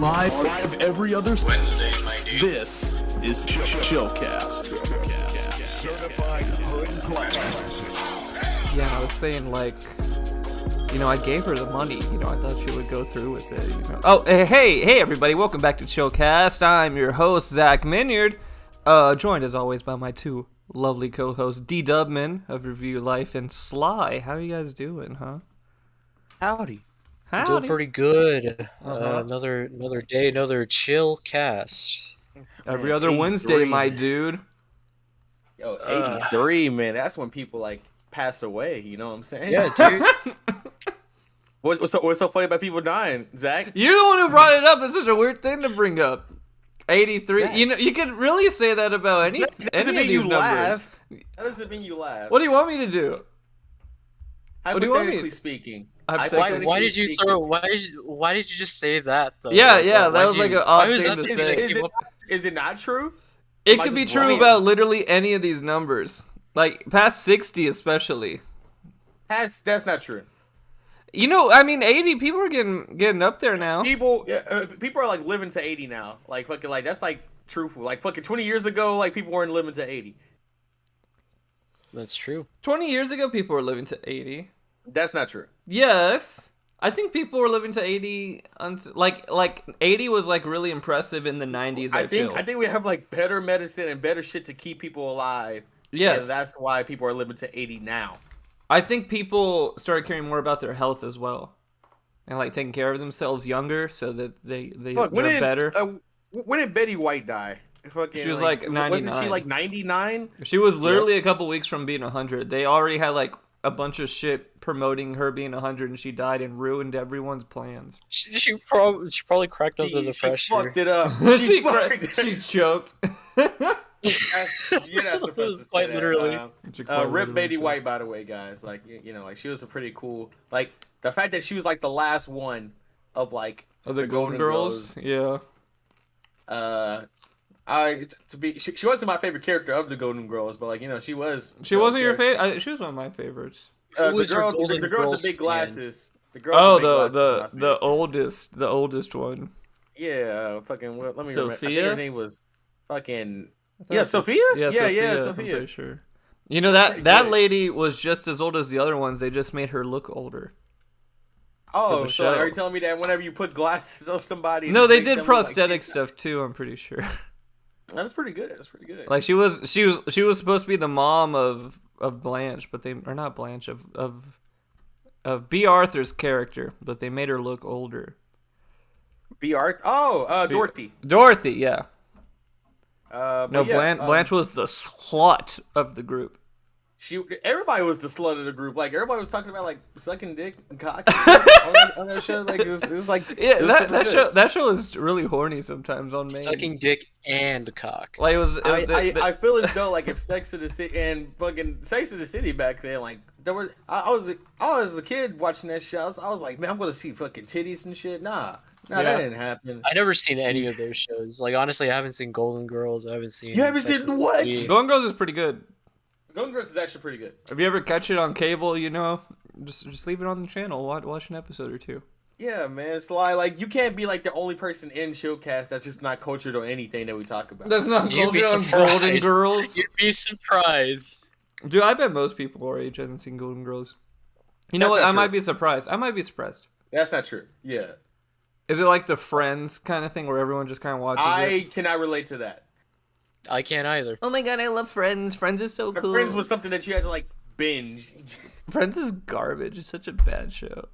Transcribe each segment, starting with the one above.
live every other Wednesday, my dude. This is Chillcast. Certified hood classic. Yeah, I was saying, like, I gave her the money. I thought she would go through with it. Oh, hey, everybody! Welcome back to Chillcast. I'm your host, Zach Minyard, joined as always by my two lovely co-hosts, D. Dubman of Review Life and Sly. How are you guys doing, huh? Howdy. Doing pretty good. Another day, another chill cast. Every other Wednesday, my dude. Yo, 83, man. That's when people like pass away. You know what I'm saying? Yeah, dude. What's so funny about people dying, Zach? You're the one who brought it up. It's such a weird thing to bring up. 83. Zach. You could really say that about any of these numbers. That doesn't mean you laugh. What do you want me to do? Hypothetically speaking. Why did you just say that though? Yeah, that was like an odd thing to say. Is it not true? It could be true about literally any of these numbers. Like past 60 especially. That's not true. 80 people are getting up there now. People are like living to 80 now. Like fucking like that's like truthful. Like fucking 20 years ago, like people weren't living to 80. That's true. 20 years ago, people were living to 80. That's not true. Yes. I think people were living to 80 like 80 was like really impressive in the 90s. I think we have like better medicine and better shit to keep people alive. Yes. And that's why people are living to 80 now. I think people started caring more about their health as well. And like taking care of themselves younger so that they're better. When did Betty White die? She was like 99. Wasn't she like 99? She was literally a couple weeks from being 100. They already had like a bunch of shit promoting her being 100, and she died and ruined everyone's plans. She probably cracked up the pressure. She fucked it up. She choked. You're not supposed to say quite literally. Rip Betty White, by the way, guys. Like like she was a pretty cool. Like the fact that she was like the last one of like the Golden Girls. Yeah. She wasn't my favorite character of the Golden Girls, but like she was. She wasn't your favorite. She was one of my favorites. The girl with the big glasses. The girl. The oldest one. Yeah, fucking. Let me remember. I think Sophia. her name was fucking. Yeah, Sophia. Yeah, Sophia. I'm pretty sure. That lady was just as old as the other ones. They just made her look older. Oh, so are you telling me that whenever you put glasses on somebody? No, they did prosthetic stuff too. I'm pretty sure. That's pretty good. Like she was supposed to be the mom of Blanche, but they are not Blanche of B. Arthur's character, but they made her look older. Dorothy. Dorothy, yeah. Blanche Blanche was the slut of the group. Everybody was the slut of the group. Like everybody was talking about like sucking dick and cock on that show. Like it was like that show is really horny sometimes on Maine. Sucking dick and cock. Like it was. I feel as though like if Sex of the City and fucking Sex of the City back then, like there was I was a kid watching that show. I was like, man, I'm gonna see fucking titties and shit. Nah, that didn't happen. I never seen any of those shows. Like honestly, I haven't seen Golden Girls. I haven't seen. You haven't seen what? Golden Girls is pretty good. Golden Girls is actually pretty good. If you ever catch it on cable, just leave it on the channel. Watch an episode or two. Yeah, man, Sly. Like you can't be like the only person in Chillcast that's just not cultured on anything that we talk about. That's not cultured on Golden Girls. You'd be surprised. Dude, I bet most people our age hasn't seen Golden Girls. You know what? I might be surprised. That's not true. Yeah. Is it like the Friends kind of thing where everyone just kind of watches it? I cannot relate to that. I can't either. Oh my god, I love Friends. Friends is so cool. Friends was something that you had to like binge. Friends is garbage. It's such a bad show.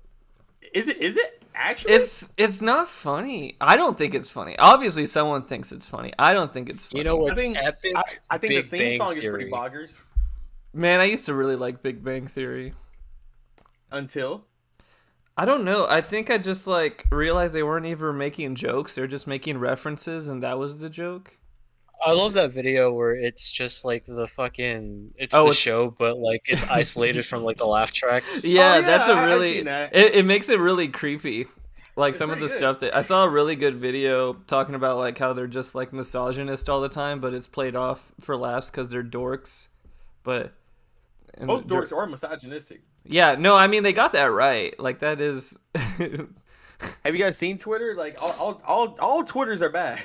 Is it actually? It's not funny. I don't think it's funny. Obviously, someone thinks it's funny. I don't think it's funny. You know what's epic? I think Big the theme Bang song Theory. is pretty boggers. Man, I used to really like Big Bang Theory. Until? I don't know. I think I just like realized they weren't even making jokes. They were just making references, and that was the joke. I love that video where it's just like the show, but like it's isolated from like the laugh tracks. Yeah, that's a really. That. It makes it really creepy. Like it's some of the good. stuff that I saw a really good video talking about like how they're just like misogynist all the time, but it's played off for laughs because they're dorks. But most dorks are misogynistic. Yeah, no, I mean they got that right. Like that is Have you guys seen Twitter? Like all Twitters are bad.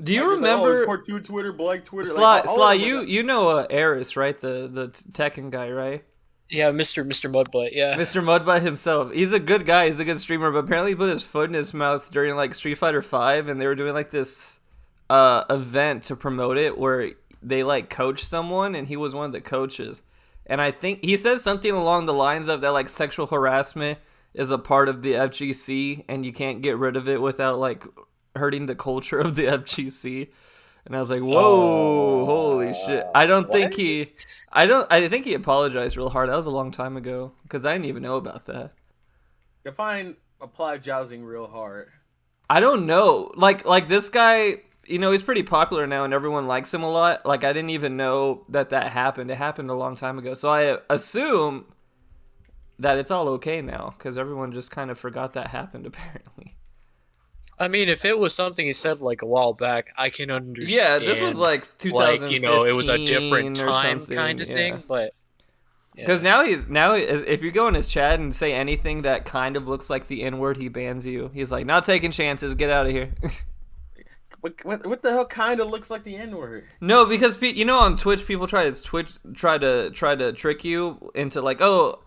Do you Like, remember it's cartoon Twitter, black Twitter? Sly? Like, all Sly, of them are- you know Eris, right? The Tekken guy, right? Yeah, Mr. Mudbutt. Yeah. Mr. Mudbutt himself. He's a good guy. He's a good streamer, but apparently he put his foot in his mouth during like Street Fighter V, and they were doing like this event to promote it where they like coach someone, and he was one of the coaches. And I think he said something along the lines of that like sexual harassment is a part of the FGC, and you can't get rid of it without like hurting the culture of the FGC. And I was like, whoa, holy shit. I think he apologized real hard. That was a long time ago, because I didn't even know about that. Define apologizing real hard. I don't know. Like this guy, you know, he's pretty popular now and everyone likes him a lot. Like, I didn't even know that happened. It happened a long time ago. So I assume that it's all okay now, because everyone just kind of forgot that happened, apparently. I mean, if it was something he said like a while back, I can understand. Yeah, this was like 2015, like, you know, it was a different or time something, kind of thing. But because now if you go in his chat and say anything that kind of looks like the N-word, he bans you. He's like, not taking chances, get out of here. What the hell kind of looks like the N-word? No, because you know on Twitch people try to trick you into like, oh,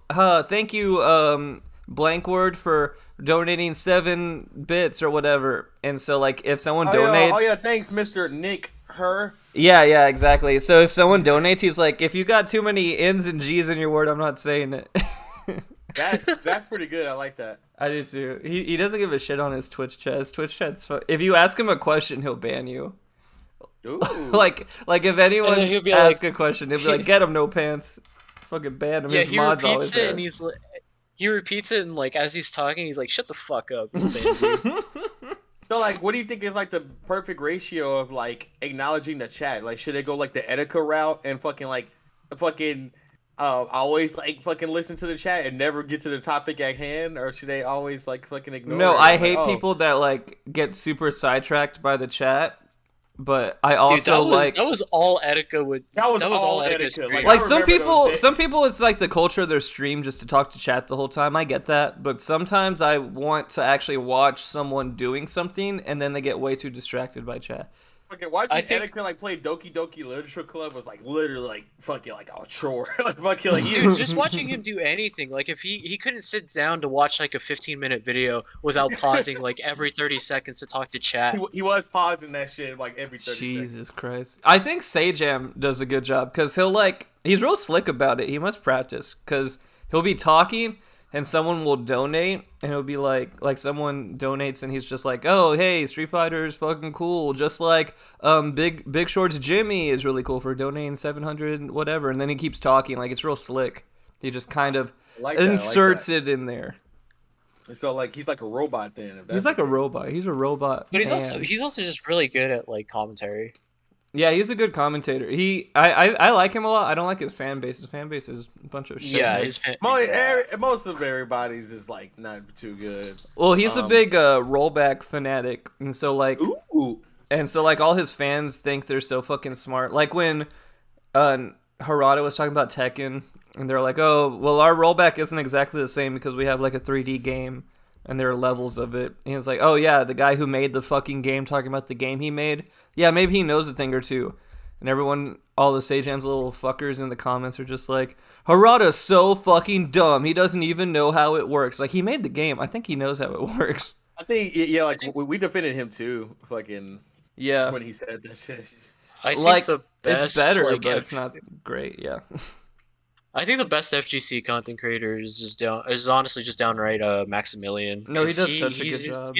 thank you, blank word for donating 7 bits or whatever. And so like if someone donates, thanks, Mr. Nick Her. Yeah, exactly. So if someone donates, he's like, if you got too many N's and G's in your word, I'm not saying it. That's pretty good. I like that. I do too. He doesn't give a shit on his Twitch chat. His Twitch chat's if you ask him a question, he'll ban you. Ooh. like if anyone he'll asks a question, he'll be like, get him, no pants. Fucking ban him. yeah, his he mod's always repeats it there. and he's like, he repeats it and like as he's talking, he's like, shut the fuck up. He bans you. So like, what do you think is like the perfect ratio of like acknowledging the chat? Like, should it go like the Etika route and always like fucking listen to the chat and never get to the topic at hand, or should they always like fucking ignore No, it? I Like, hate people that like get super sidetracked by the chat. But I also Dude, that was all Etika would. That was all Etika's Etika. stream. like I some remember those days. people it's like the culture of their stream just to talk to chat the whole time. I get that, but sometimes I want to actually watch someone doing something and then they get way too distracted by chat. Fucking watching I think- Etika like play Doki Doki Literature Club was like literally like fucking like a chore. Like fucking like Dude, just watching him do anything, like if he couldn't sit down to watch like a 15-minute video without pausing like every 30 seconds to talk to chat. he was pausing that shit like every 30 seconds. Jesus Christ. I think Sajam does a good job because he's real slick about it. He must practice because he'll be talking and someone will donate and it'll be like someone donates and he's just like, oh, hey, Street Fighter is fucking cool. Just like Big Short's Jimmy is really cool for donating 700 whatever. And then he keeps talking like it's real slick. He just kind of inserts it in there. So like he's like a robot then. If that's He's like the a case. robot. He's a robot. But fan. he's also just really good at like commentary. Yeah, he's a good commentator. I like him a lot. I don't like his fan base. His fan base is a bunch of shit. Yeah, Most of everybody's is like not too good. Well, he's a big rollback fanatic, and so like, Ooh. all his fans think they're so fucking smart. Like when Harada was talking about Tekken, and they're like, "Oh, well, our rollback isn't exactly the same because we have like a 3D game, and there are levels of it." And he's like, "Oh yeah, the guy who made the fucking game talking about the game he made. Yeah, maybe he knows a thing or two." And everyone, all the Sajam's little fuckers in the comments are just like, Harada's so fucking dumb. He doesn't even know how it works. Like, he made the game. I think he knows how it works. I think like we defended him too. Fucking Yeah. when he said that shit. I think Like, the best, it's better, like, but it's not great, yeah. I think the best FGC content creator is honestly just downright Maximilian. No, he 'Cause does such a good job.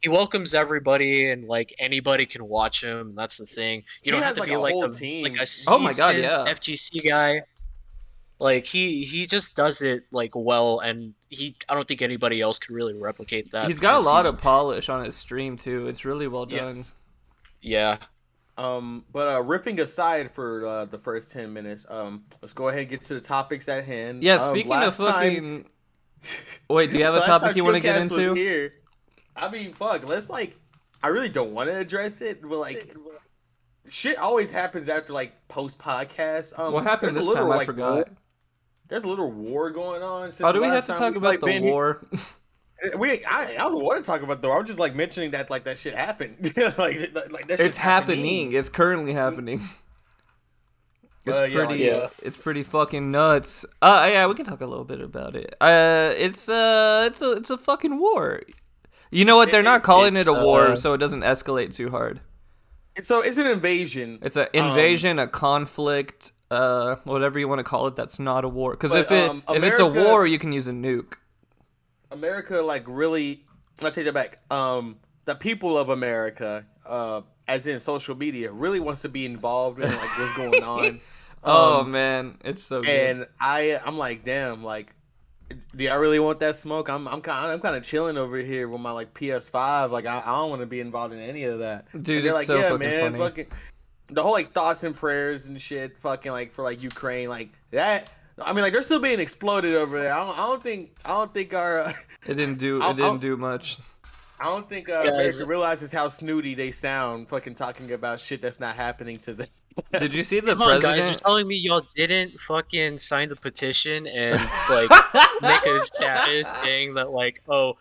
He welcomes everybody and like anybody can watch him. That's the thing. You He don't have has, to like, be a like whole a team. like a Oh my God, seasoned yeah. FGC guy. Like he just does it like well, and I don't think anybody else could really replicate that. He's got a because lot of polish on his stream, too. It's really well done. Yes. yeah. But ripping aside for the first 10 minutes, let's go ahead and get to the topics at hand. Yeah, speaking of last time- fucking... Wait, do you have a last topic time you want to get Chillcast was into? Here, I mean, fuck, let's like, I really don't want to address it, but like, shit always happens after like post podcast. What happened there's a this time? little, I like, forgot. There's a little war going on. Since Oh, do the we have last to time talk we, about like, the been- war? I don't want to talk about the war. I'm just like mentioning that like that shit happened. like that It's shit's happening. It's currently happening. It's pretty fucking nuts. Yeah, we can talk a little bit about it. It's a fucking war. You know what? They're not calling it a war, so it doesn't escalate too hard. So it's an invasion. It's an invasion, a conflict, whatever you want to call it. That's not a war. Because if it's a war, you can use a nuke. America, like, really, I'll take that back. The people of America, as in social media, really wants to be involved in like what's going on. Oh man, it's so good. And I'm like, damn, like, do I really want that smoke? I'm kind of chilling over here with my like PS5. Like, I don't want to be involved in any of that. Dude, they're it's like, so yeah, fucking man, funny. fucking the whole like thoughts and prayers and shit, fucking like for like Ukraine, like that. I mean, like they're still being exploded over there. I don't think our It didn't do much. I don't think America realizes how snooty they sound, fucking talking about shit that's not happening to them. Did you see the Come on, president? guys, you're telling me y'all didn't fucking sign the petition and like make a status saying that like, oh,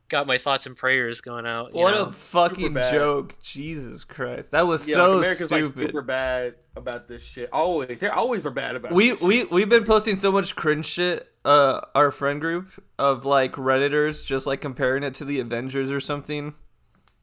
got my thoughts and prayers going out. What a fucking joke! Jesus Christ, that was so like America's stupid. like super bad about this shit. Always, they always are bad about. We've been shit. posting so much cringe shit. Our friend group of like Redditors just like comparing it to the Avengers or something.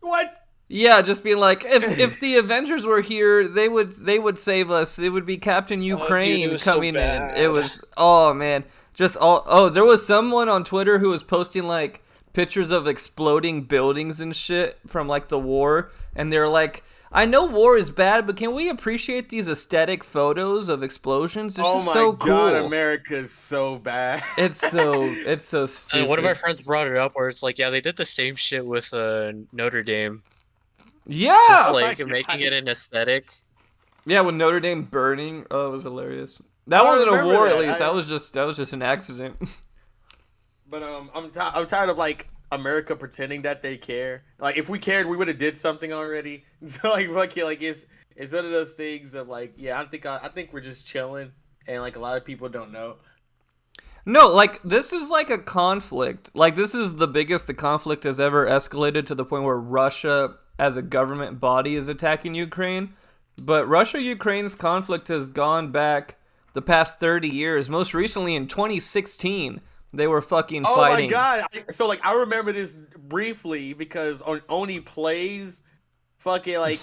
What? Yeah, just being like, if the Avengers were here, they would save us. It would be Captain Ukraine coming in. It was man, there was someone on Twitter who was posting like pictures of exploding buildings and shit from like the war, and they're like, I know war is bad, but can we appreciate these aesthetic photos of explosions? It's just so cool. Oh my god, America's so bad. It's so stupid. And one of our friends brought it up where it's like, yeah, they did the same shit with Notre Dame. Yeah, just like making it an aesthetic. Yeah, with Notre Dame burning, it was hilarious. That wasn't a war, at least. That was just an accident. But I'm tired of like America pretending that they care. Like if we cared, we would have did something already. So like it's one of those things of like, yeah, I think we're just chilling, and like a lot of people don't know. No, like this is like a conflict. Like this is the biggest the conflict has ever escalated to the point where Russia as a government body is attacking Ukraine. But Russia-Ukraine's conflict has gone back the past 30 years. Most recently in 2016, they were fucking fighting. Oh my god. So like I remember this briefly because on Oni Plays, fucking like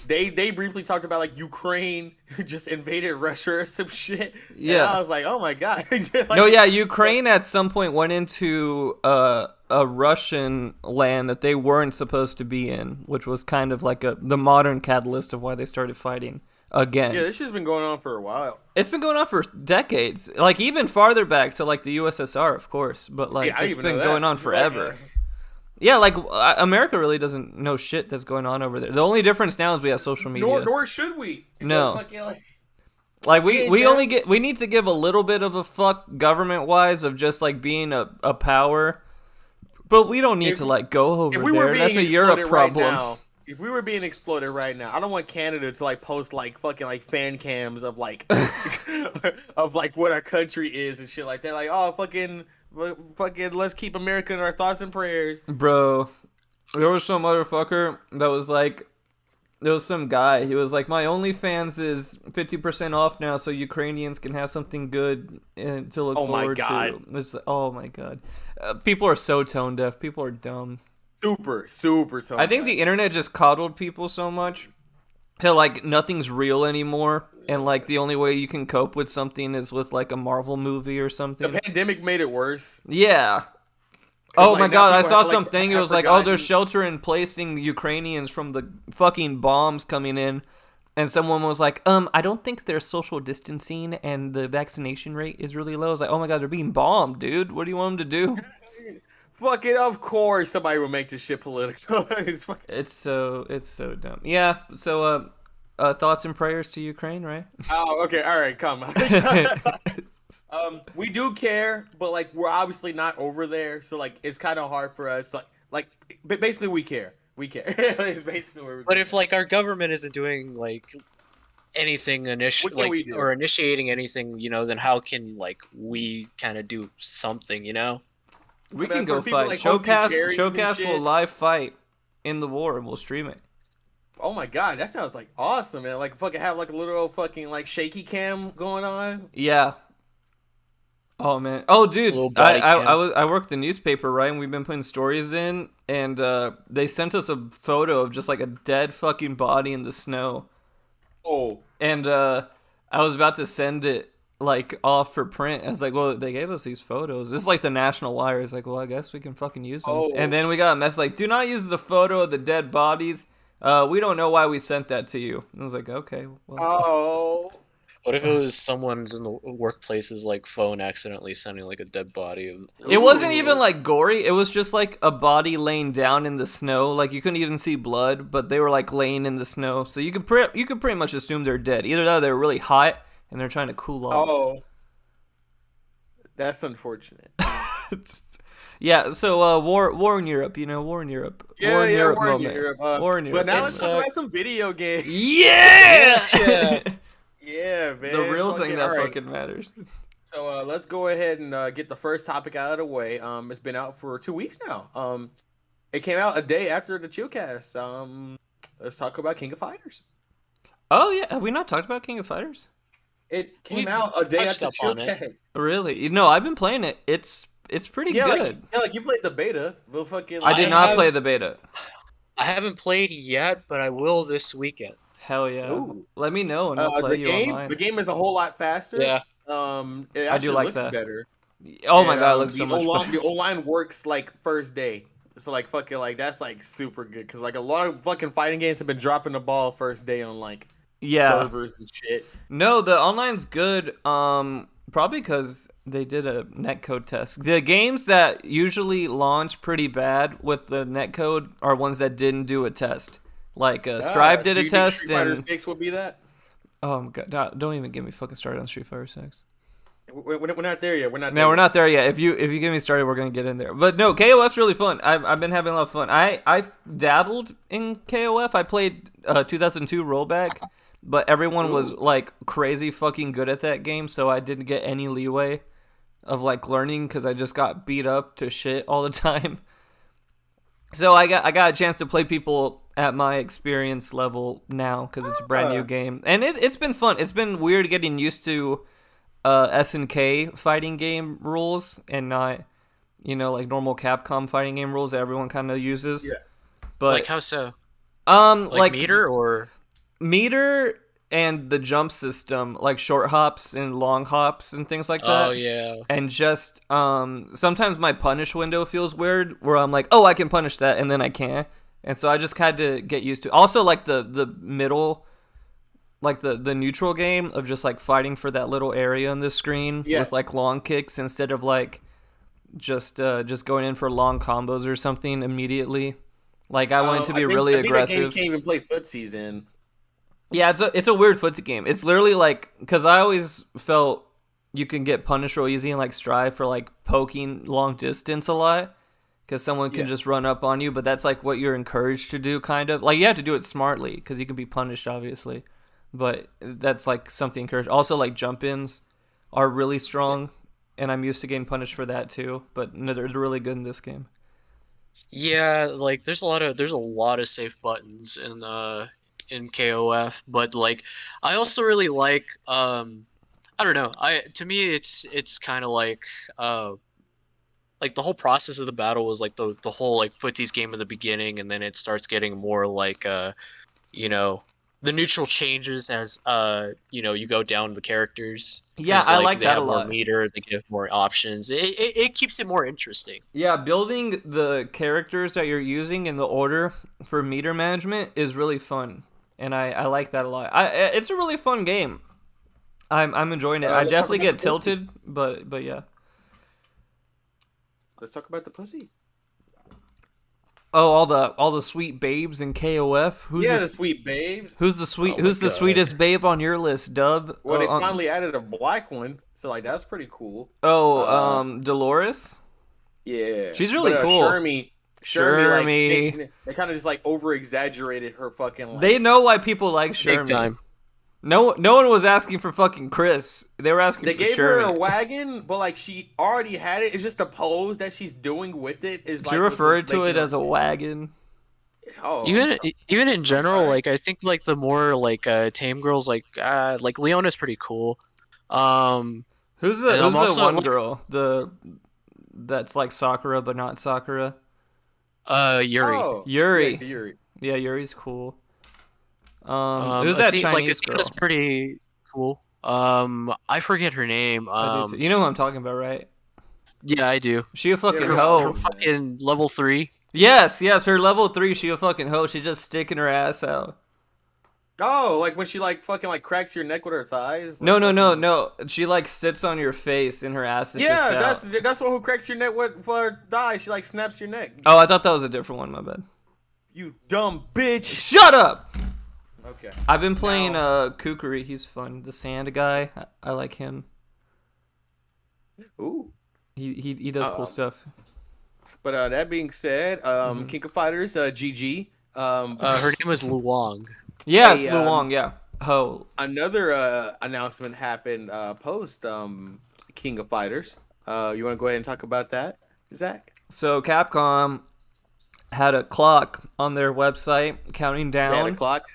they briefly talked about like Ukraine just invaded Russia or some shit. Yeah. And I was like, oh my god. Like, no, yeah, Ukraine at some point went into a Russian land that they weren't supposed to be in, which was kind of like the modern catalyst of why they started fighting again. Yeah, this shit's been going on for a while. It's been going on for decades, like even farther back to like the USSR, of course, but like it's been going on forever. Yeah, like America really doesn't know shit that's going on over there. The only difference now is we have social media. Nor should we. No. Like we need to give a little bit of a fuck government wise of just like being a power, but we don't need to like go over there. That's a Europe problem. Right now, if we were being exploded right now, I don't want Canada to like post like fucking like fan cams of like of like what our country is and shit like that. Like, oh fucking let's keep America in our thoughts and prayers. Bro, there was some motherfucker that was like, there was some guy, he was like, my OnlyFans is 50% off now so Ukrainians can have something good to look forward to. It's like, oh my god. People are so tone deaf. People are dumb. Super tone deaf. I think the internet just coddled people so much till like nothing's real anymore, and like the only way you can cope with something is with like a Marvel movie or something. The pandemic made it worse. Yeah. Oh like, my god, I saw like, something. It was like, oh, they're shelter in placing Ukrainians from the fucking bombs coming in. And someone was like, I don't think their social distancing and the vaccination rate is really low. I was like, oh my god, they're being bombed, dude. What do you want them to do? Fucking, of course somebody will make this shit political. It's so dumb. Yeah, so thoughts and prayers to Ukraine, right? Oh, okay, alright, come on. We do care, but like we're obviously not over there, so like it's kind of hard for us. Like basically we care. It's basically where we're. But if like our government isn't doing like anything or initiating anything, then how can like we kind of do something, We I mean, can go for people, fight. like, hosting charities and Showcast will shit. live fight in the war and we'll stream it. Oh my god, that sounds like awesome, man. Like fucking have like a little fucking like shaky cam going on. Yeah. Oh man. Oh dude, Little I body I, cam. I, was, I worked the newspaper, right? And we've been putting stories in, and they sent us a photo of just like a dead fucking body in the snow. Oh, And I was about to send it like off for print. I was like, well, they gave us these photos. This is like the National Wire. It's like, well, I guess we can fucking use them. Oh. And then we got a message like, do not use the photo of the dead bodies. We don't know why we sent that to you. I was like, okay. Well. oh. What if it was someone's in the workplace's like phone accidentally sending like a dead body of? It wasn't even like gory. It was just like a body laying down in the snow. Like you couldn't even see blood, but they were like laying in the snow. So you could pretty much assume they're dead. Either that or they're really hot and they're trying to cool off. Oh. That's unfortunate. Yeah, so war in Europe, war in Europe. War in Europe war in moment. Europe. War in Europe. But now moment. let's talk about some video games. Yeah! Yeah, man. The real Fucking thing that alright. fucking matters. So let's go ahead and get the first topic out of the way. It's been out for 2 weeks now. It came out a day after the Chillcast. Let's talk about King of Fighters. Oh yeah, have we not talked about King of Fighters? It came We out a day touched after up on it. Chillcast. Really? No, I've been playing it. It's pretty good. Like you played the beta. But fucking, I did I not have- play the beta. I haven't played yet, but I will this weekend. Hell yeah. Ooh. Let me know and I'll play you online. The game is a whole lot faster. Yeah. It I do actually like looks that. better. Oh my And, god, it looks so much better. The O-line works like first day. So like fucking like that's like super good because like a lot of fucking fighting games have been dropping the ball first day on like Yeah. servers and shit. No, the online's good. Probably because they did a netcode test. The games that usually launch pretty bad with the netcode are ones that didn't do a test. Like Strive did Do a you think test, Street Fighter and 6 will be that. oh my god, don't even get me fucking started on Street Fighter 6. We're not there yet. We're not. No, we're not there yet. If you get me started, we're gonna get in there. But no, KOF's really fun. I've been having a lot of fun. I've dabbled in KOF. I played 2002 rollback, but everyone was like crazy fucking good at that game, so I didn't get any leeway of like learning because I just got beat up to shit all the time. So I got a chance to play people at my experience level now because it's a brand new game, and it's been fun. It's been weird getting used to SNK fighting game rules and not, like normal Capcom fighting game rules that everyone kind of uses. Yeah. But Like how so? like meter or meter and the jump system, like short hops and long hops and things like that. Oh yeah. And just sometimes my punish window feels weird where I'm like, oh, I can punish that, and then I can't. And so I just had to get used to. Also, like the middle, like the neutral game of just like fighting for that little area on the screen Yes. with like long kicks instead of like just going in for long combos or something immediately. Like I wanted to be really aggressive. That game you can't even play footsies in. Yeah, it's a weird footsie game. It's literally like, because I always felt you can get punished real easy and like strive for like poking long distance a lot, because someone can just run up on you, but that's like what you're encouraged to do, kind of. Like you have to do it smartly because you can be punished, obviously, but that's like something encouraged. Also, like jump ins are really strong, and I'm used to getting punished for that too. But no, they're really good in this game. Yeah, like there's a lot of safe buttons in KOF, but like I also really like I don't know. To me it's kind of like the whole process of the battle was like the whole like put these game in the beginning, and then it starts getting more like the neutral changes as you go down the characters. Yeah, 'Cause, I like they that have a more lot. meter, they give more options. It keeps it more interesting. Yeah, building the characters that you're using in the order for meter management is really fun, and I like that a lot. It's a really fun game. I'm enjoying it. I let's definitely talk about get the pussy. tilted, but yeah. Let's talk about the pussy. Oh, all the sweet babes in KOF. Who's Yeah, the, the sweet babes. who's the sweet? Oh my who's the God. sweetest babe on your list, Dub? Well, they Oh, finally added a black one, so like that's pretty cool. Dolores. Yeah, She's really but, cool. Shermie, Shermie. they kind of just like over exaggerated her fucking. Like, They know why people like Big Shermie. time. No one was asking for fucking Chris. They were asking They for gave Sherman. her a wagon, but like she already had it. It's just the pose that she's doing with it is like. She referred to it as a wagon. Oh, Even in general, like I think like the more like tame girls like Leona's pretty cool. Who's the And I'm also, one like- girl? That's like Sakura but not Sakura. Yuri. Oh, Yuri. yeah, Yuri. Yeah, Yuri's cool. Who's I that think, Chinese girl? Athena's pretty cool. I forget her name. I do too. You know who I'm talking about, right? Yeah, I do. She a fucking Yeah, hoe. Her fucking level 3. Yes, her level 3. She a fucking hoe. She just sticking her ass out. Oh, like when she like fucking like cracks your neck with her thighs. No, like, no. She like sits on your face and her ass is Yeah, just out. that's one who cracks your neck with for her thigh. She like snaps your neck. Oh, I thought that was a different one. My bad. You dumb bitch. Shut up. Okay. I've been playing Kukuri. He's fun. The sand guy. I like him. Ooh. He does cool stuff. But that being said, King of Fighters, GG. Her name is Luong. Yes, Hey, Luong. Yeah. Ho. Another announcement happened post King of Fighters. You want to go ahead and talk about that, Zach? So Capcom had a clock on their website counting They had down. a clock.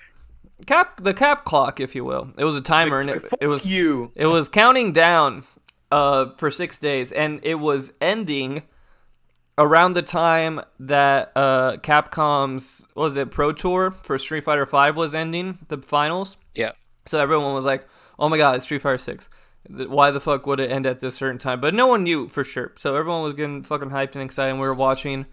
The cap clock, if you will. It was a timer, and it was you. It was counting down for 6 days, and it was ending around the time that Capcom's Pro Tour for Street Fighter V was ending, the finals. Yeah. So everyone was like, "Oh my god, it's Street Fighter 6. Why the fuck would it end at this certain time?" But no one knew for sure. So everyone was getting fucking hyped and excited. And we were watching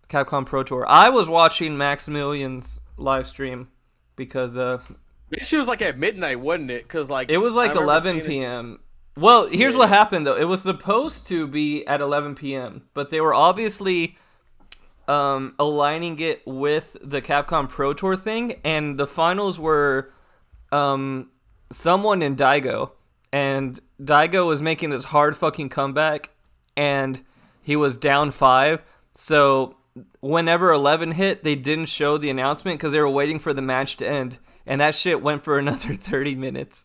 Capcom Pro Tour. I was watching Maximilian's live stream because This shit was like at midnight, wasn't it? Because like it was like I remember 11 seeing it- p.m. Well, here's Yeah. what happened though. It was supposed to be at 11 p.m., but they were obviously aligning it with the Capcom Pro Tour thing, and the finals were someone in Daigo, and Daigo was making this hard fucking comeback, and he was down 5. So whenever 11 hit, they didn't show the announcement because they were waiting for the match to end, and that shit went for another 30 minutes.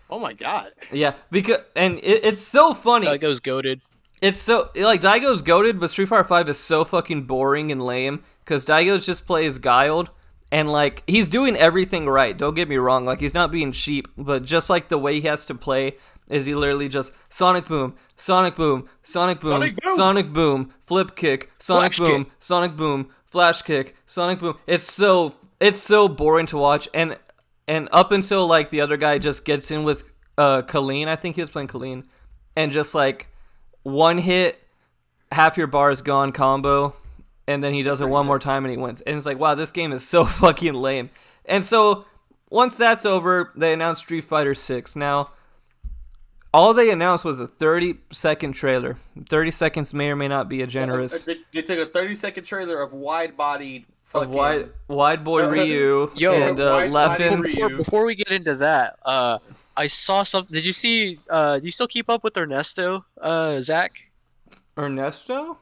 Oh my god. Yeah, because it's so funny. That goes goated. It's so like Daigo's goated, but Street Fighter 5 is so fucking boring and lame because Daigo just plays Guiled, and like he's doing everything right. Don't get me wrong, like he's not being cheap, but just like the way he has to play is he literally just Sonic Boom, Sonic Boom, Sonic Boom, Sonic Boom. Sonic Boom, Flip Kick, Sonic Flash Boom, kick. Sonic Boom, Flash Kick, Sonic Boom. It's so boring to watch, and up until like the other guy just gets in with Colleen, I think he was playing Colleen, and just like one hit, half your bar is gone combo, and then he does it one more time and he wins. And it's like, wow, this game is so fucking lame. And so once that's over, they announced Street Fighter 6. Now, all they announced was a 30-second trailer. 30 seconds may or may not be a generous. They took a 30-second trailer of wide-bodied Of fucking... wide boy Ryu Yo, and wide-bodied Leffen. Ryu. Before we get into that, I saw something. Did you see? Do you still keep up with Ernesto, Zach? Ernesto?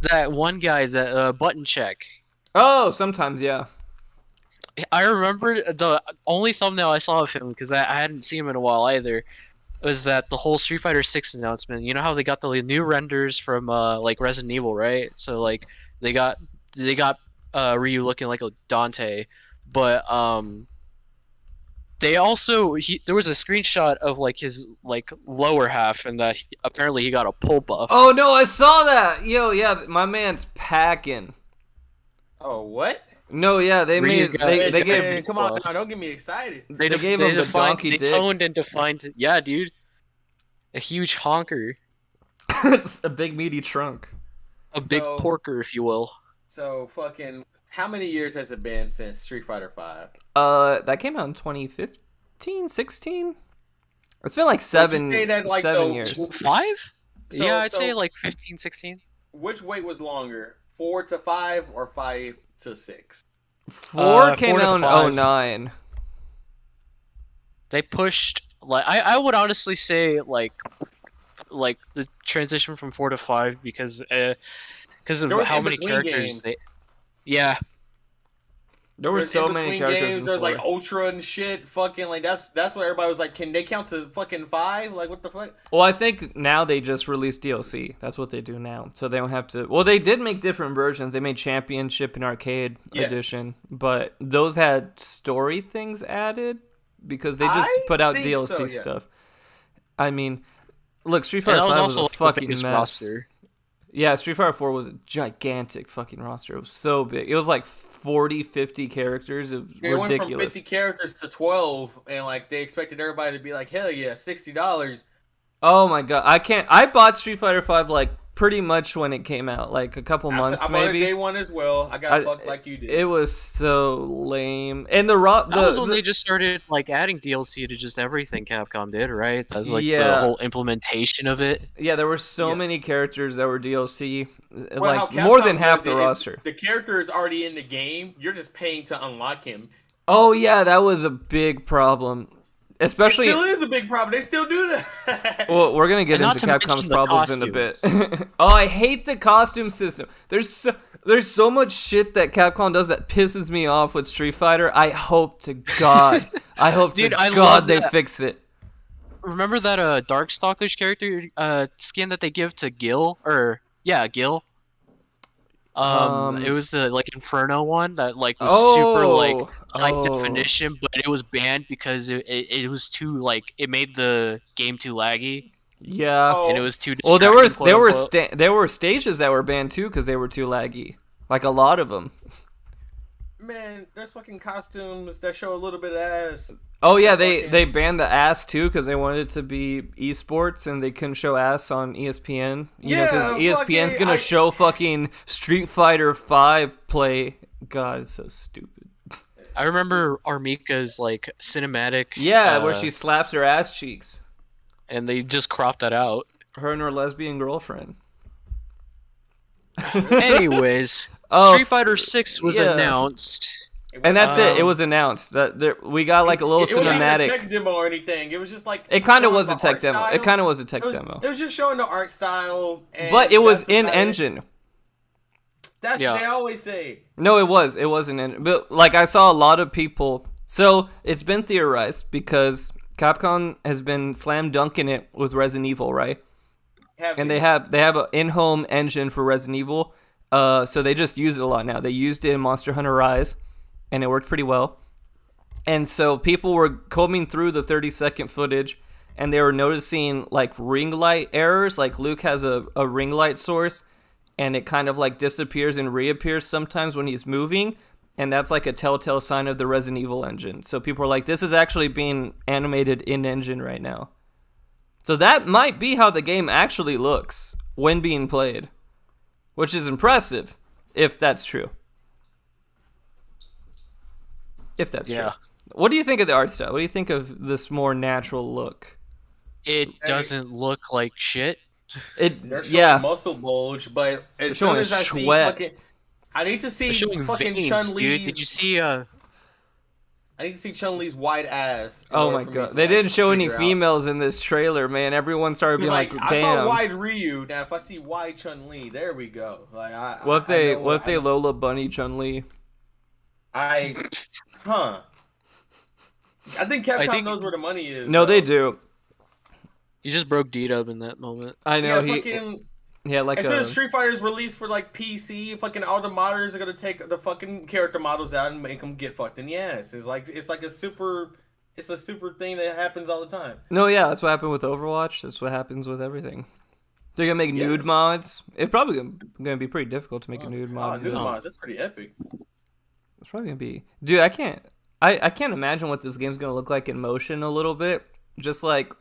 That one guy, that button check. Oh, sometimes, yeah. I remember the only thumbnail I saw of him, because I hadn't seen him in a while either, was that the whole Street Fighter 6 announcement. You know how they got the new renders from like Resident Evil, right? So like they got Ryu looking like a Dante, but they also there was a screenshot of like his like lower half, and that apparently he got a pull buff. Oh, no, I saw that. Yo, yeah, my man's packing. Oh, what? No, yeah, they Ryu made got- they Hey, gave come on, now, don't get me excited. they gave him the defined, donkey they dick. toned and defined. Yeah, dude, a huge honker, a big meaty trunk. a big So- porker, if you will. So fucking, how many years has it been since Street Fighter 5? That came out in 2015, 16. It's been like Would you seven say that, like, 7 the- years. 5? So- Yeah, I'd so- say like 15, 16. Which weight was longer, 4 to 5 or 5 to 6? 4 came 4 to out in 5. 09. They pushed like I would honestly say like the transition from 4 to 5 because of There was how many in-between characters games. they. Yeah, There were There's so in many between characters games. There's before. like Ultra and shit. Fucking like that's what everybody was like. Can they count to fucking 5? Like what the fuck? Well, I think now they just release DLC. That's what they do now. So they don't have to... Well, they did make different versions. They made Championship and Arcade Edition. But those had story things added because they just put out think DLC so, yes. stuff. I mean, look, Street And Fighter that was 5 was also a like the fucking biggest mess. roster. Yeah, Street Fighter 4 was a gigantic fucking roster. It was so big. It was like 40, 50 characters. It was They went from ridiculous. 50 characters to 12, and like they expected everybody to be like, hell yeah, $60. Oh my god, I bought Street Fighter 5 like pretty much when it came out, like a couple months I bought maybe. it day one as well. I got fucked like you did. It was so lame. And That was when they just started like adding DLC to just everything Capcom did, right? That was like the Yeah. whole implementation of it. yeah, there were so many characters that were DLC, Well, like how more Capcom than half does the it is roster. The character is already in the game. You're just paying to unlock him. Oh yeah, that was a big problem. Especially Still is a big problem. They still do that. well, we're gonna get And not into to Capcom's mention the problems in a bit. Oh, I hate the costume system. There's so much shit that Capcom does that pisses me off with Street Fighter. I hope to God, Dude, I God love they that. fix it. Remember that Darkstalkers character skin that they give to Gil? Gil. It was the like Inferno one that like was super like high definition, but it was banned because it was too like it made the game too laggy Yeah. Oh, and it was too Well, distracting. there were stages that were banned too because they were too laggy. Like a lot of them. man, there's fucking costumes that show a little bit of ass. Oh yeah, they banned the ass too because they wanted it to be esports and they couldn't show ass on ESPN. You know, because Yeah, ESPN's fucking- gonna show fucking Street Fighter 5 play. God, it's so stupid. I remember Armika's like cinematic. Yeah, where she slaps her ass cheeks. and they just cropped that out. Her and her lesbian girlfriend. Anyways, Oh, Street Fighter 6 was yeah. announced. And that's it. It was announced that we got like a little It wasn't even a cinematic. tech demo or anything. It was just like It kind of showing was a the tech art demo. style. It kind of was a tech demo. It was just showing the art style. And But it was that's in about it. engine. That's Yeah. what they always say. No, it was. It wasn't in. But like I saw a lot of people. So it's been theorized because Capcom has been slam dunking it with Resident Evil, right? And they have an in-home engine for Resident Evil. So they just use it a lot now. They used it in Monster Hunter Rise, and it worked pretty well. And so people were combing through the 30-second footage, and they were noticing like ring light errors. Like Luke has a ring light source, and it kind of like disappears and reappears sometimes when he's moving. And that's like a telltale sign of the Resident Evil engine. So people are like, this is actually being animated in engine right now. So that might be how the game actually looks when being played. Which is impressive, if that's true. If that's true. What do you think of the art style? What do you think of this more natural look? It doesn't look like shit. They're showing muscle bulge, but as soon showing as I see sweat. fucking, I need to see They're showing fucking veins, Chun dude. Li's. Did you see? I need to see Chun Li's white ass. in Oh order my for me god. to, They like, didn't show any figure out. females in this trailer, man. Everyone started being like, I saw damn. wide Ryu. Now if I see wide Chun Li, there we go. Like What if they Lola Bunny Chun-Li? I think Capcom knows where the money is. No, though. they do. He just broke D-Dub in that moment. I know Yeah, he fucking. had like As soon a as Street Fighter is released for like PC, fucking all the modders are gonna take the fucking character models out and make them get fucked in the ass. It's like a super thing that happens all the time. No, yeah, that's what happened with Overwatch. That's what happens with everything. They're gonna make nude mods. It's probably gonna be pretty difficult to make a nude mod. Oh, in nude this. mods, that's pretty epic. It's probably gonna be, dude. I can't imagine what this game's gonna look like in motion a little bit. Just like,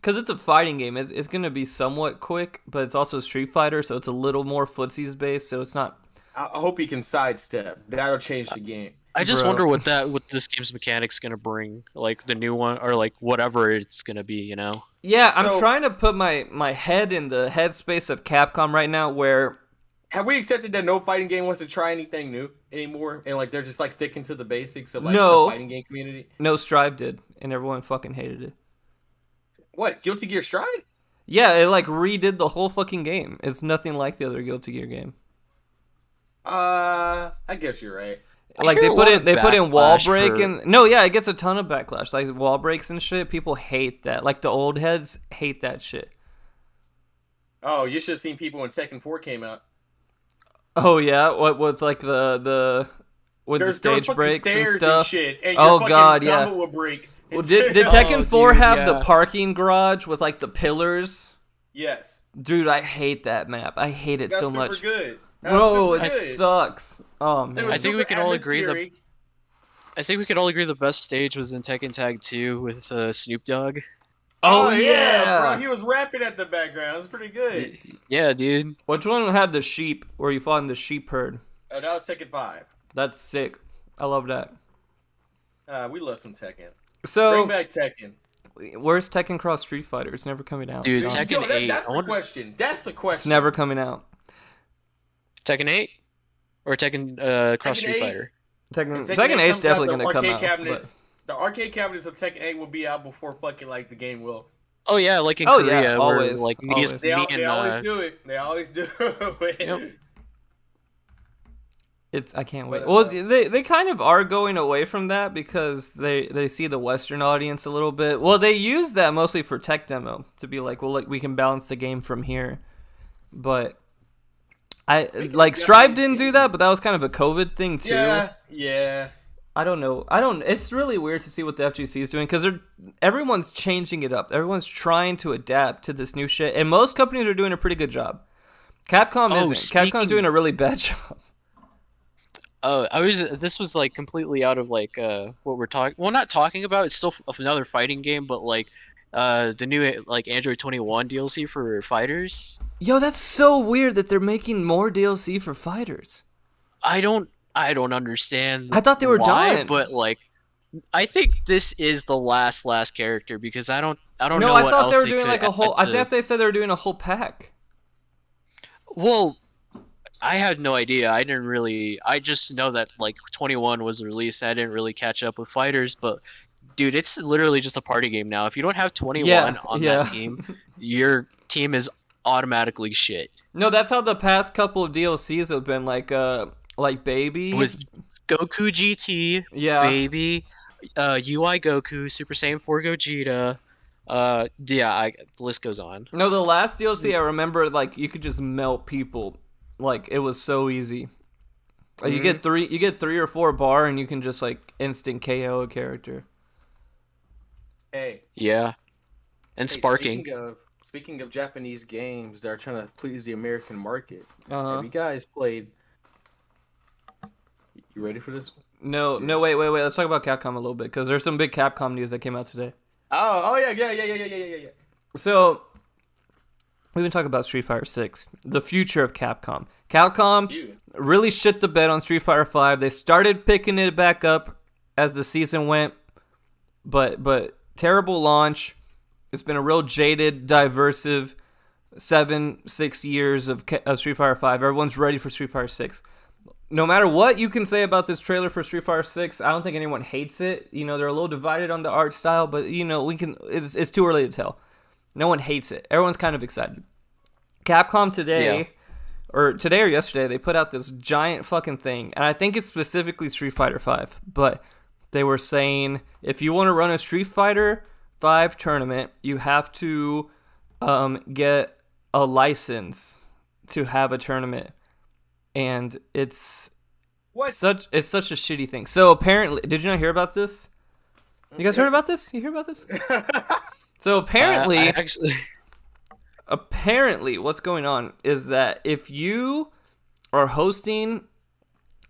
cause it's a fighting game. It's gonna be somewhat quick, but it's also Street Fighter, so it's a little more footsies based. So it's not. I hope he can sidestep. That'll change the game. I just Bro. wonder what this game's mechanics gonna bring, like the new one or like whatever it's gonna be, you know? Yeah, I'm So- trying to put my head in the headspace of Capcom right now, where Have we accepted that no fighting game wants to try anything new anymore, and like they're just like sticking to the basics of like No. the fighting game community? no Strive did, and everyone fucking hated it. What, Guilty Gear Strive? Yeah, it like redid the whole fucking game. It's nothing like the other Guilty Gear game. I guess you're right. Like hear they put in wall backlash break for- and no, yeah, it gets a ton of backlash. Like wall breaks and shit. People hate that. Like the old heads hate that shit. Oh, you should have seen people when Tekken 4 came out. Oh yeah, what with like the with There's the stage fucking breaks and stairs stuff. shit, and Oh your fucking god, yeah. combo will break. Well, did Oh, Tekken 4 dude, have the yeah. parking garage with like the pillars? Yes. Dude, I hate that map. I hate it That's so super much. good. That's Bro, super it good. sucks. Oh It man. was I think we super can all agree that- atmospheric. I think we could all agree the best stage was in Tekken Tag 2 with Snoop Dogg. Oh, bro, yeah. he was rapping at the background. It was pretty good. Yeah, dude. Which one had the sheep where you fought in the sheep herd? Oh, that was Tekken 5. That's sick. I love that. We love some Tekken. So, Bring back Tekken. where's Tekken Cross Street Fighter? It's never coming out. Dude, It's gone. Tekken 8. That's I the wonder- question. That's the question. It's never coming out. Tekken 8? Or Tekken Cross Tekken Street 8? Fighter? Tekken Tekken 8's 8 definitely comes gonna out, come the out. arcade but- cabinets. The arcade cabinets of Tekken 8 will be out before fucking like the game will. Oh yeah, like in Oh, yeah, Korea, always, where like me, always. They, me they and always do it. They always do it. Yep. I can't wait. But, Well, they kind of are going away from that because they see the Western audience a little bit. Well, they use that mostly for tech demo to be like, well, like we can balance the game from here. But I like Strive didn't do that, but that was kind of a COVID thing too. Yeah. I don't know. It's really weird to see what the FGC is doing because everyone's changing it up. Everyone's trying to adapt to this new shit, and most companies are doing a pretty good job. Capcom isn't. Capcom's doing a really bad job. Oh, this was like completely out of like what we're talking. Well, not talking about. It's still another fighting game, but like the new like Android 21 DLC for fighters. Yo, that's so weird that they're making more DLC for fighters. I don't understand. I thought they were why, done. but like, I think this is the last character because I don't know No, what I thought else they were doing could like a add whole. I to- thought they said they were doing a whole pack. Well, I had no idea. I just know that like 21 was released. I didn't really catch up with fighters, but dude, it's literally just a party game now. If you don't have 21 on that team, your team is automatically shit. No, that's how the past couple of DLCs have been. Like Baby With Goku GT, yeah. Baby, UI Goku, Super Saiyan 4 Gogeta. The list goes on. No, the last DLC I remember, like you could just melt people. Like it was so easy. Like, you get three or four bar, and you can just like instant KO a character. Hey. Yeah, and Hey, sparking. Speaking of Japanese games that are trying to please the American market, Uh-huh. have you guys played? You ready for this? No, wait. Let's talk about Capcom a little bit because there's some big Capcom news that came out today. Oh yeah. So we've been talking about Street Fighter 6, the future of Capcom. Capcom really shit the bed on Street Fighter 5. They started picking it back up as the season went, but terrible launch. It's been a real jaded, diversive 6 years of Street Fighter 5. Everyone's ready for Street Fighter 6. No matter what you can say about this trailer for Street Fighter 6, I don't think anyone hates it. You know, they're a little divided on the art style, but you know, it's too early to tell. No one hates it. Everyone's kind of excited. Capcom today or yesterday, they put out this giant fucking thing, and I think it's specifically Street Fighter 5, but they were saying if you want to run a Street Fighter 5 tournament, you have to get a license to have a tournament. And it's such a shitty thing. So apparently, did you not hear about this? You guys heard about this? You hear about this? So apparently, apparently, what's going on is that if you are hosting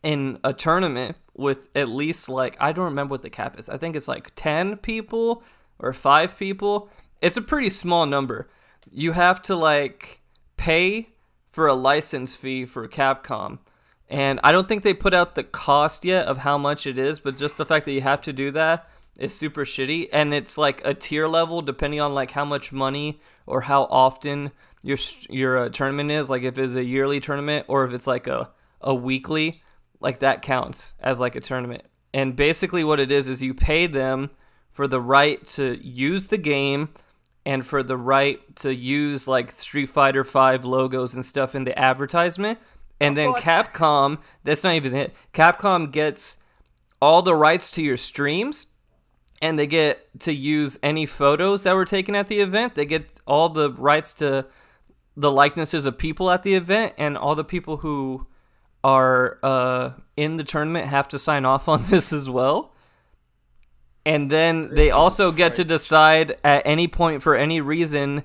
in a tournament with at least like, I don't remember what the cap is. I think it's like 10 people or 5 people. It's a pretty small number. You have to like pay for a license fee for Capcom. And I don't think they put out the cost yet of how much it is, but just the fact that you have to do that is super shitty. And it's like a tier level depending on like how much money or how often your tournament is. Like if it's a yearly tournament or if it's like a weekly, like that counts as like a tournament. And basically what it is you pay them for the right to use the game and for the right to use like Street Fighter 5 logos and stuff in the advertisement. And then Capcom, that's not even it. Capcom gets all the rights to your streams, and they get to use any photos that were taken at the event. They get all the rights to the likenesses of people at the event, and all the people who are in the tournament have to sign off on this as well. And then they also get to decide at any point for any reason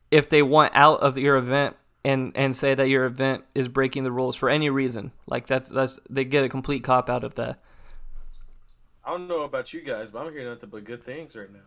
if they want out of your event and say that your event is breaking the rules for any reason. Like that's they get a complete cop out of that. I don't know about you guys, but I'm hearing nothing but good things right now.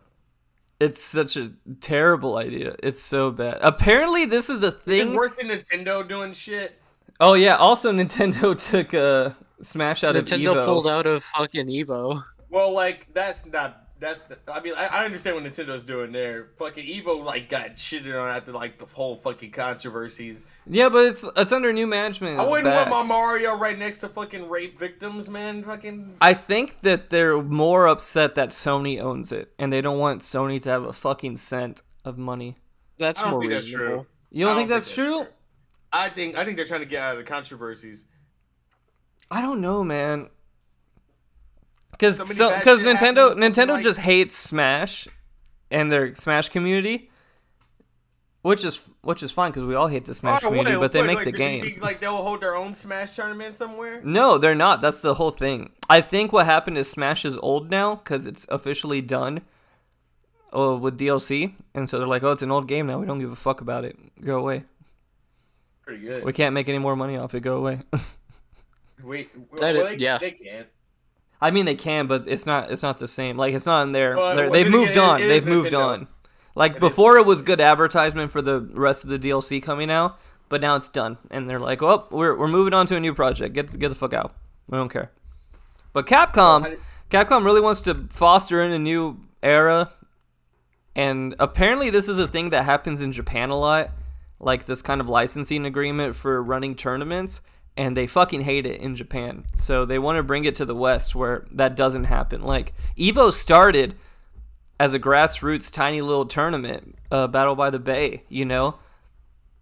It's such a terrible idea. It's so bad. Apparently, this is a thing. It worked in Nintendo doing shit. Oh yeah. Also, Nintendo took Smash out of Evo. Nintendo pulled out of fucking Evo. Well, like I mean, I understand what Nintendo's doing there. Fucking Evo like got shitted on after like the whole fucking controversies. Yeah, but it's under new management. I wouldn't want my Mario right next to fucking rape victims, man. Fucking. I think that they're more upset that Sony owns it, and they don't want Sony to have a fucking cent of money. That's more reasonable. That's true. You don't think that's true? I think they're trying to get out of the controversies. I don't know, man. Because Nintendo Nintendo just hates Smash and their Smash community, which is fine because we all hate the Smash community, but they make the game. You think, like they'll hold their own Smash tournament somewhere? No, they're not. That's the whole thing. I think what happened is Smash is old now because it's officially done with DLC, and so they're like, oh, it's an old game now. We don't give a fuck about it. Go away. Pretty good. We can't make any more money off it. Go away. They can't. I mean, they can, but it's not the same. Like, it's not in there. Well, they've moved on. They've moved on. Like, before it was good advertisement for the rest of the DLC coming out, but now it's done. And they're like, well, we're moving on to a new project. Get the fuck out. We don't care. But Capcom really wants to foster in a new era. And apparently this is a thing that happens in Japan a lot. Like, this kind of licensing agreement for running tournaments. And they fucking hate it in Japan. So they want to bring it to the West where that doesn't happen. Like, Evo started as a grassroots tiny little tournament, Battle by the Bay, you know?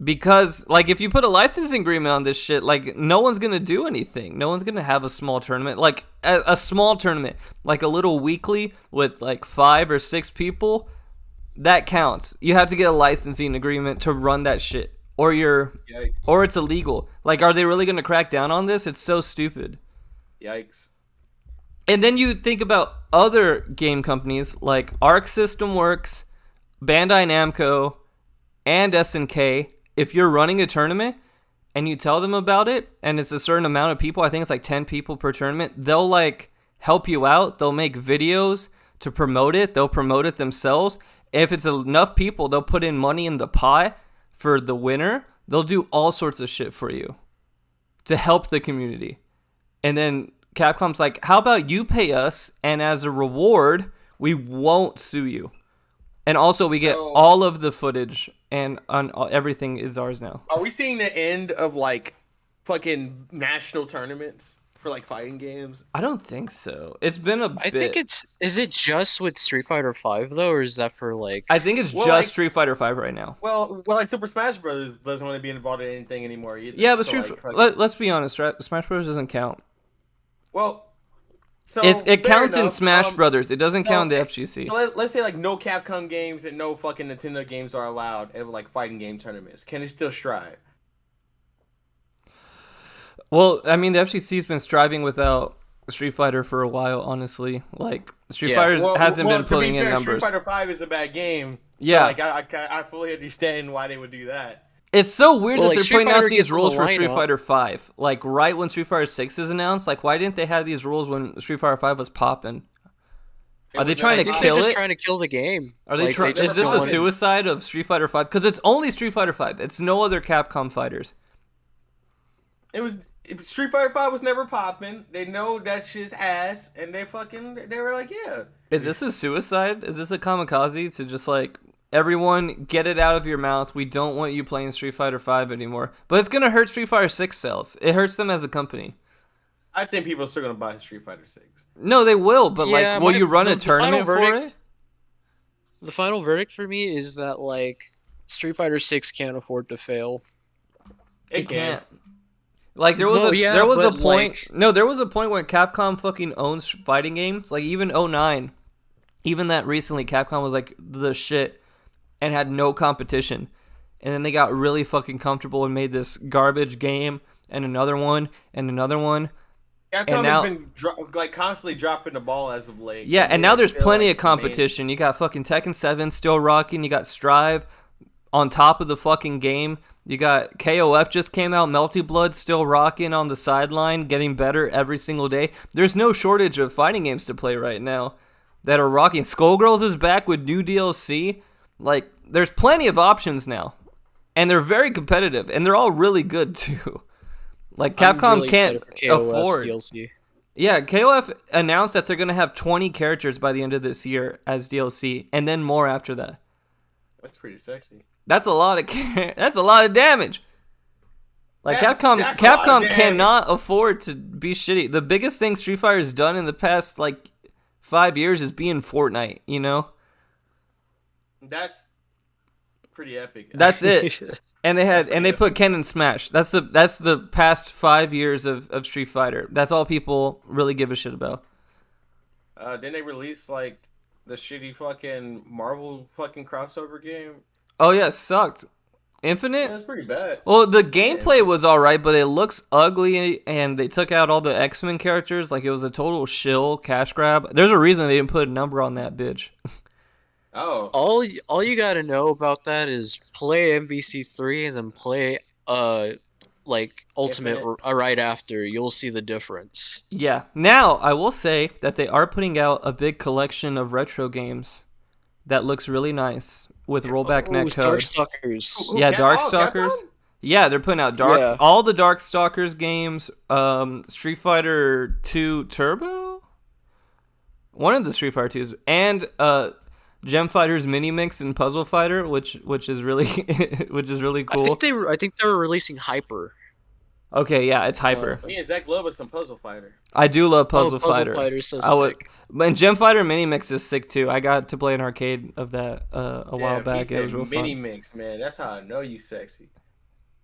Because, like, if you put a licensing agreement on this shit, like, no one's going to do anything. No one's going to have a small tournament. Like, a small tournament, like a little weekly with, like, 5 or 6 people, that counts. You have to get a licensing agreement to run that shit. Or it's illegal. Like, are they really going to crack down on this? It's so stupid. Yikes. And then you think about other game companies like Arc System Works, Bandai Namco, and SNK. If you're running a tournament and you tell them about it, and it's a certain amount of people, I think it's like 10 people per tournament, they'll like help you out. They'll make videos to promote it. They'll promote it themselves. If it's enough people, they'll put in money in the pie for the winner. They'll do all sorts of shit for you to help the community. And then Capcom's like, how about you pay us, and as a reward, we won't sue you. And also, we get all of the footage, and everything is ours now. Are we seeing the end of, like, fucking national tournaments for, like, fighting games? I don't think so. It's been a bit. I think is it just with Street Fighter 5 though, or is that for, like... I think it's just Street Fighter 5 right now. Well, like, Super Smash Bros. Doesn't want to be involved in anything anymore either. Yeah, but let's be honest, right? Smash Bros. Doesn't count. Well, so it counts in Smash Brothers. It doesn't count in the FGC. So let's say like no Capcom games and no fucking Nintendo games are allowed at like fighting game tournaments. Can it still strive? Well, I mean, the FGC's been striving without Street Fighter for a while, honestly. Like, Street Fighter hasn't been putting in numbers. Street Fighter 5 is a bad game. Yeah. So, like, I fully understand why they would do that. It's so weird that like, they're putting out these rules the for Street Fighter 5. Like, right when Street Fighter 6 is announced, like, why didn't they have these rules when Street Fighter 5 was popping? Are they trying to kill it? They're just trying to kill the game. Are they trying? Is this a suicide of Street Fighter 5? Because it's only Street Fighter 5. It's no other Capcom fighters. Street Fighter 5 was never popping. They know that shit's ass, and they were like, yeah. Is this a suicide? Is this a kamikaze to just like, everyone get it out of your mouth. We don't want you playing Street Fighter 5 anymore. But it's going to hurt Street Fighter 6 sales. It hurts them as a company. I think people are still going to buy Street Fighter 6. No, they will, but like, will you run a tournament for it? The final verdict for me is that like Street Fighter 6 can't afford to fail. It can't. Like there was Well, a yeah, there was a but, point. like- No, there was a point where Capcom fucking owns fighting games. Like even 09, even that recently, Capcom was like the shit and had no competition. And then they got really fucking comfortable and made this garbage game and another one and another one. Capcom now- has been constantly dropping the ball as of late. Yeah, and now there's still, plenty like, of competition. You got fucking Tekken 7 still rocking. You got Strive on top of the fucking game. You got KOF just came out. Melty Blood still rocking on the sideline, getting better every single day. There's no shortage of fighting games to play right now that are rocking. Skullgirls is back with new DLC. Like, there's plenty of options now. And they're very competitive. And they're all really good, too. Like, I'm Capcom really can't excited for KOF's afford... DLC. Yeah, KOF announced that they're going to have 20 characters by the end of this year as DLC, and then more after that. That's pretty sexy. That's a lot of that's a lot of damage. Like That's Capcom a lot of damage. cannot afford to be shitty. The biggest thing Street Fighter has done in the past like 5 years is being Fortnite, you know? That's pretty epic. That's it. And they put Ken in Smash. That's the past 5 years of Street Fighter. That's all people really give a shit about. Didn't they release like the shitty fucking Marvel fucking crossover game? Oh yeah, it sucked. Infinite? That's pretty bad. Well, the gameplay was alright, but it looks ugly, and they took out all the X-Men characters. Like, it was a total shill cash grab. There's a reason they didn't put a number on that bitch. Oh. All you gotta know about that is play MVC3 and then play like Ultimate right after. You'll see the difference. Yeah. Now, I will say that they are putting out a big collection of retro games that looks really nice with rollback netcode. Darkstalkers. Yeah, Capcom? Darkstalkers. Yeah, they're putting out all the Darkstalkers games. Street Fighter 2 Turbo? One of the Street Fighter 2s. And Gem Fighter's Mini Mix and Puzzle Fighter, which is really cool. I think they were releasing Hyper. Okay, yeah, it's Hyper. Me and Zach love us some Puzzle Fighter. I do love Puzzle Fighter. Puzzle Fighter's so sick. And Gem Fighter Mini Mix is sick too. I got to play an arcade of that a while back. It was real Mini fun. Mix, man. That's how I know you sexy.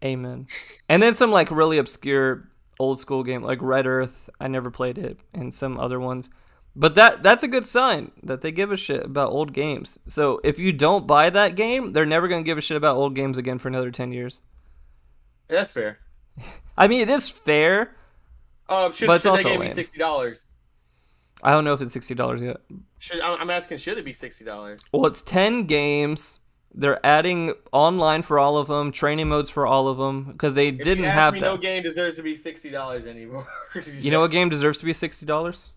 Amen. And then some like really obscure old school game like Red Earth. I never played it, and some other ones. But that's a good sign that they give a shit about old games. So if you don't buy that game, they're never gonna give a shit about old games again for another 10 years. That's fair. I mean, it is fair. Should But it's they also give me lame. $60? I don't know if it's $60 yet. I'm asking, should it be $60? Well, it's 10 games. They're adding online for all of them, training modes for all of them, because they didn't have that. No game deserves to be $60 anymore. You know what game deserves to be $60?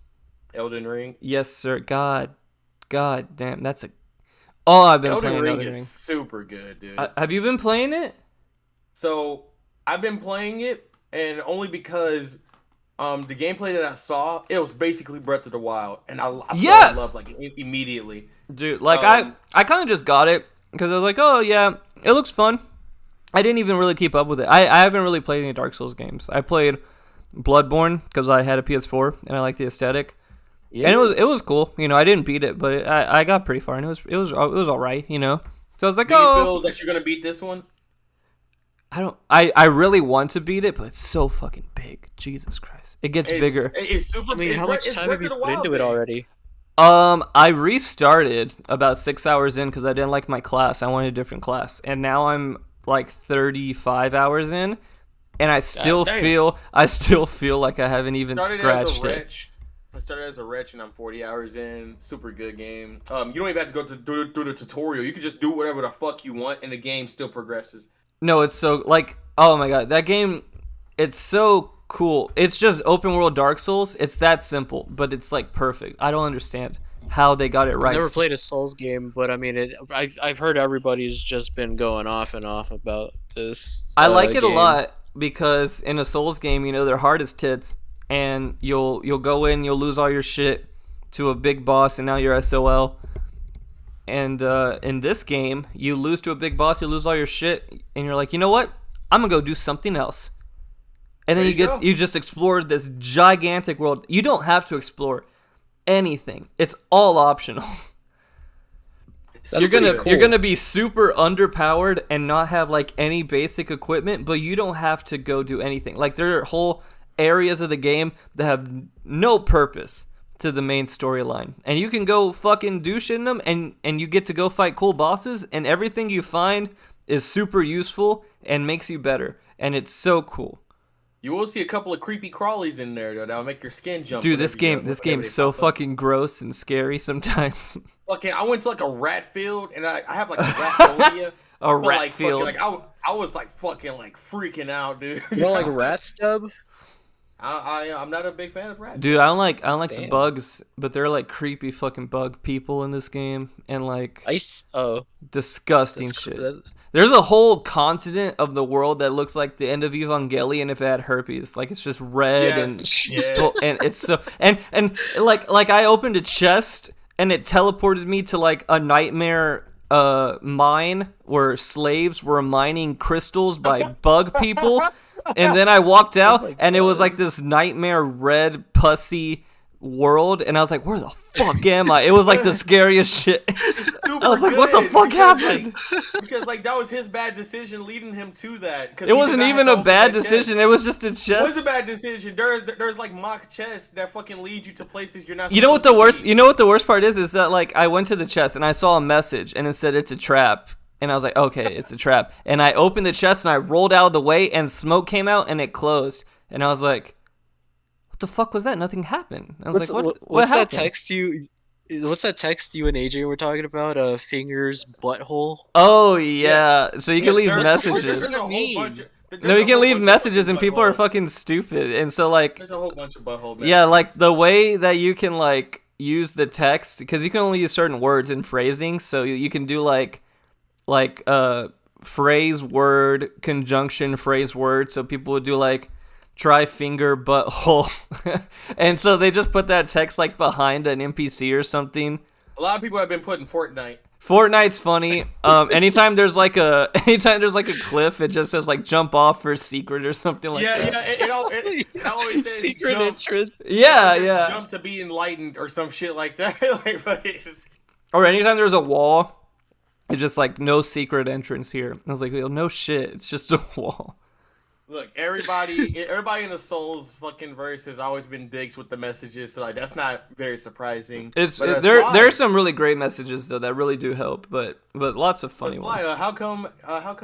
Elden Ring. Yes, sir. God damn, that's a. Oh, I've been playing Elden Elden Ring Ring. is super good, dude. Have you been playing it? So I've been playing it, and only because the gameplay that I saw, it was basically Breath of the Wild, and I Yes! loved like immediately. Dude, like Um, I kind of just got it because I was like, oh yeah, it looks fun. I didn't even really keep up with it. I haven't really played any Dark Souls games. I played Bloodborne because I had a PS4 and I like the aesthetic. Yeah. And it was cool. You know, I didn't beat it, but I got pretty far, and it was all right. You know, so I was like, Do you feel that you're gonna beat this one? I really want to beat it, but it's so fucking big. Jesus Christ, it gets bigger. It's super. I mean, how much time have you put into it already? I restarted about 6 hours in because I didn't like my class. I wanted a different class, and now I'm like 35 hours in, and I still feel like I haven't even scratched it. I started as a wretch, and I'm 40 hours in. Super good game. You don't even have to go through the tutorial. You can just do whatever the fuck you want, and the game still progresses. No, it's so like, oh my god, that game, it's so cool. It's just open world Dark Souls. It's that simple, but it's like perfect. I don't understand how they got it right. I've never played a Souls game, but I mean, I've heard everybody's just been going off and off about this. I like it game. a lot because in a Souls game, you know, they're hard as tits, and you'll go in, you'll lose all your shit to a big boss, and now you're SOL. And in this game, you lose to a big boss, you lose all your shit, and you're like, you know what? I'm gonna go do something else. And then you just explore this gigantic world. You don't have to explore anything. It's all optional. You're gonna be super underpowered and not have like any basic equipment, but you don't have to go do anything. Like there are whole areas of the game that have no purpose to the main storyline, and you can go fucking do shit in them, and you get to go fight cool bosses, and everything you find is super useful and makes you better, and it's so cool. You will see a couple of creepy crawlies in there though that'll make your skin jump. Dude, this game's so fucking gross and scary sometimes. Fucking, I went to like a rat field and I have like a rat phobia. Rat field. Fucking, like I was like fucking like freaking out, dude. You don't like rat stub? I'm not a big fan of rats. Dude, I don't like the bugs, but they're like creepy fucking bug people in this game, and like disgusting shit. There's a whole continent of the world that looks like the end of Evangelion if it had herpes. Like it's just red and it's so and like I opened a chest and it teleported me to like a nightmare mine where slaves were mining crystals by bug people. And then I walked out, and it was like this nightmare red pussy world, and I was like, where the fuck am I? It was like the scariest shit. I was like, what the fuck happened? Because like that was his bad decision leading him to that. It wasn't even a bad decision. It was just a chest. It was a bad decision. There's like mock chests that fucking lead you to places you're not. You know what the worst part is that like I went to the chest and I saw a message and it said it's a trap. And I was like, okay, it's a trap. And I opened the chest and I rolled out of the way and smoke came out and it closed. And I was like, what the fuck was that? Nothing happened. I was like, what happened? What's that text you and AJ were talking about? Fingers butthole? Oh, yeah. So you can leave messages. No, you can leave messages and people are fucking stupid. And so like, there's a whole bunch of butthole messages. Yeah, like the way that you can like use the text, because you can only use certain words and phrasing. So you can do like phrase word conjunction phrase word, so people would do like try finger butthole and so they just put that text like behind an NPC or something. A lot of people have been putting Fortnite's funny. Anytime there's like a cliff, it just says like jump off for secret or something like that. It always says secret jump, entrance. Yeah. Jump to be enlightened or some shit like that. Or anytime there's a wall, it's just like no secret entrance here. I was like, well, no shit, it's just a wall. Look, everybody in the Souls fucking verse has always been dicks with the messages, so like that's not very surprising. There's some really great messages though that really do help, but lots of funny ones. How come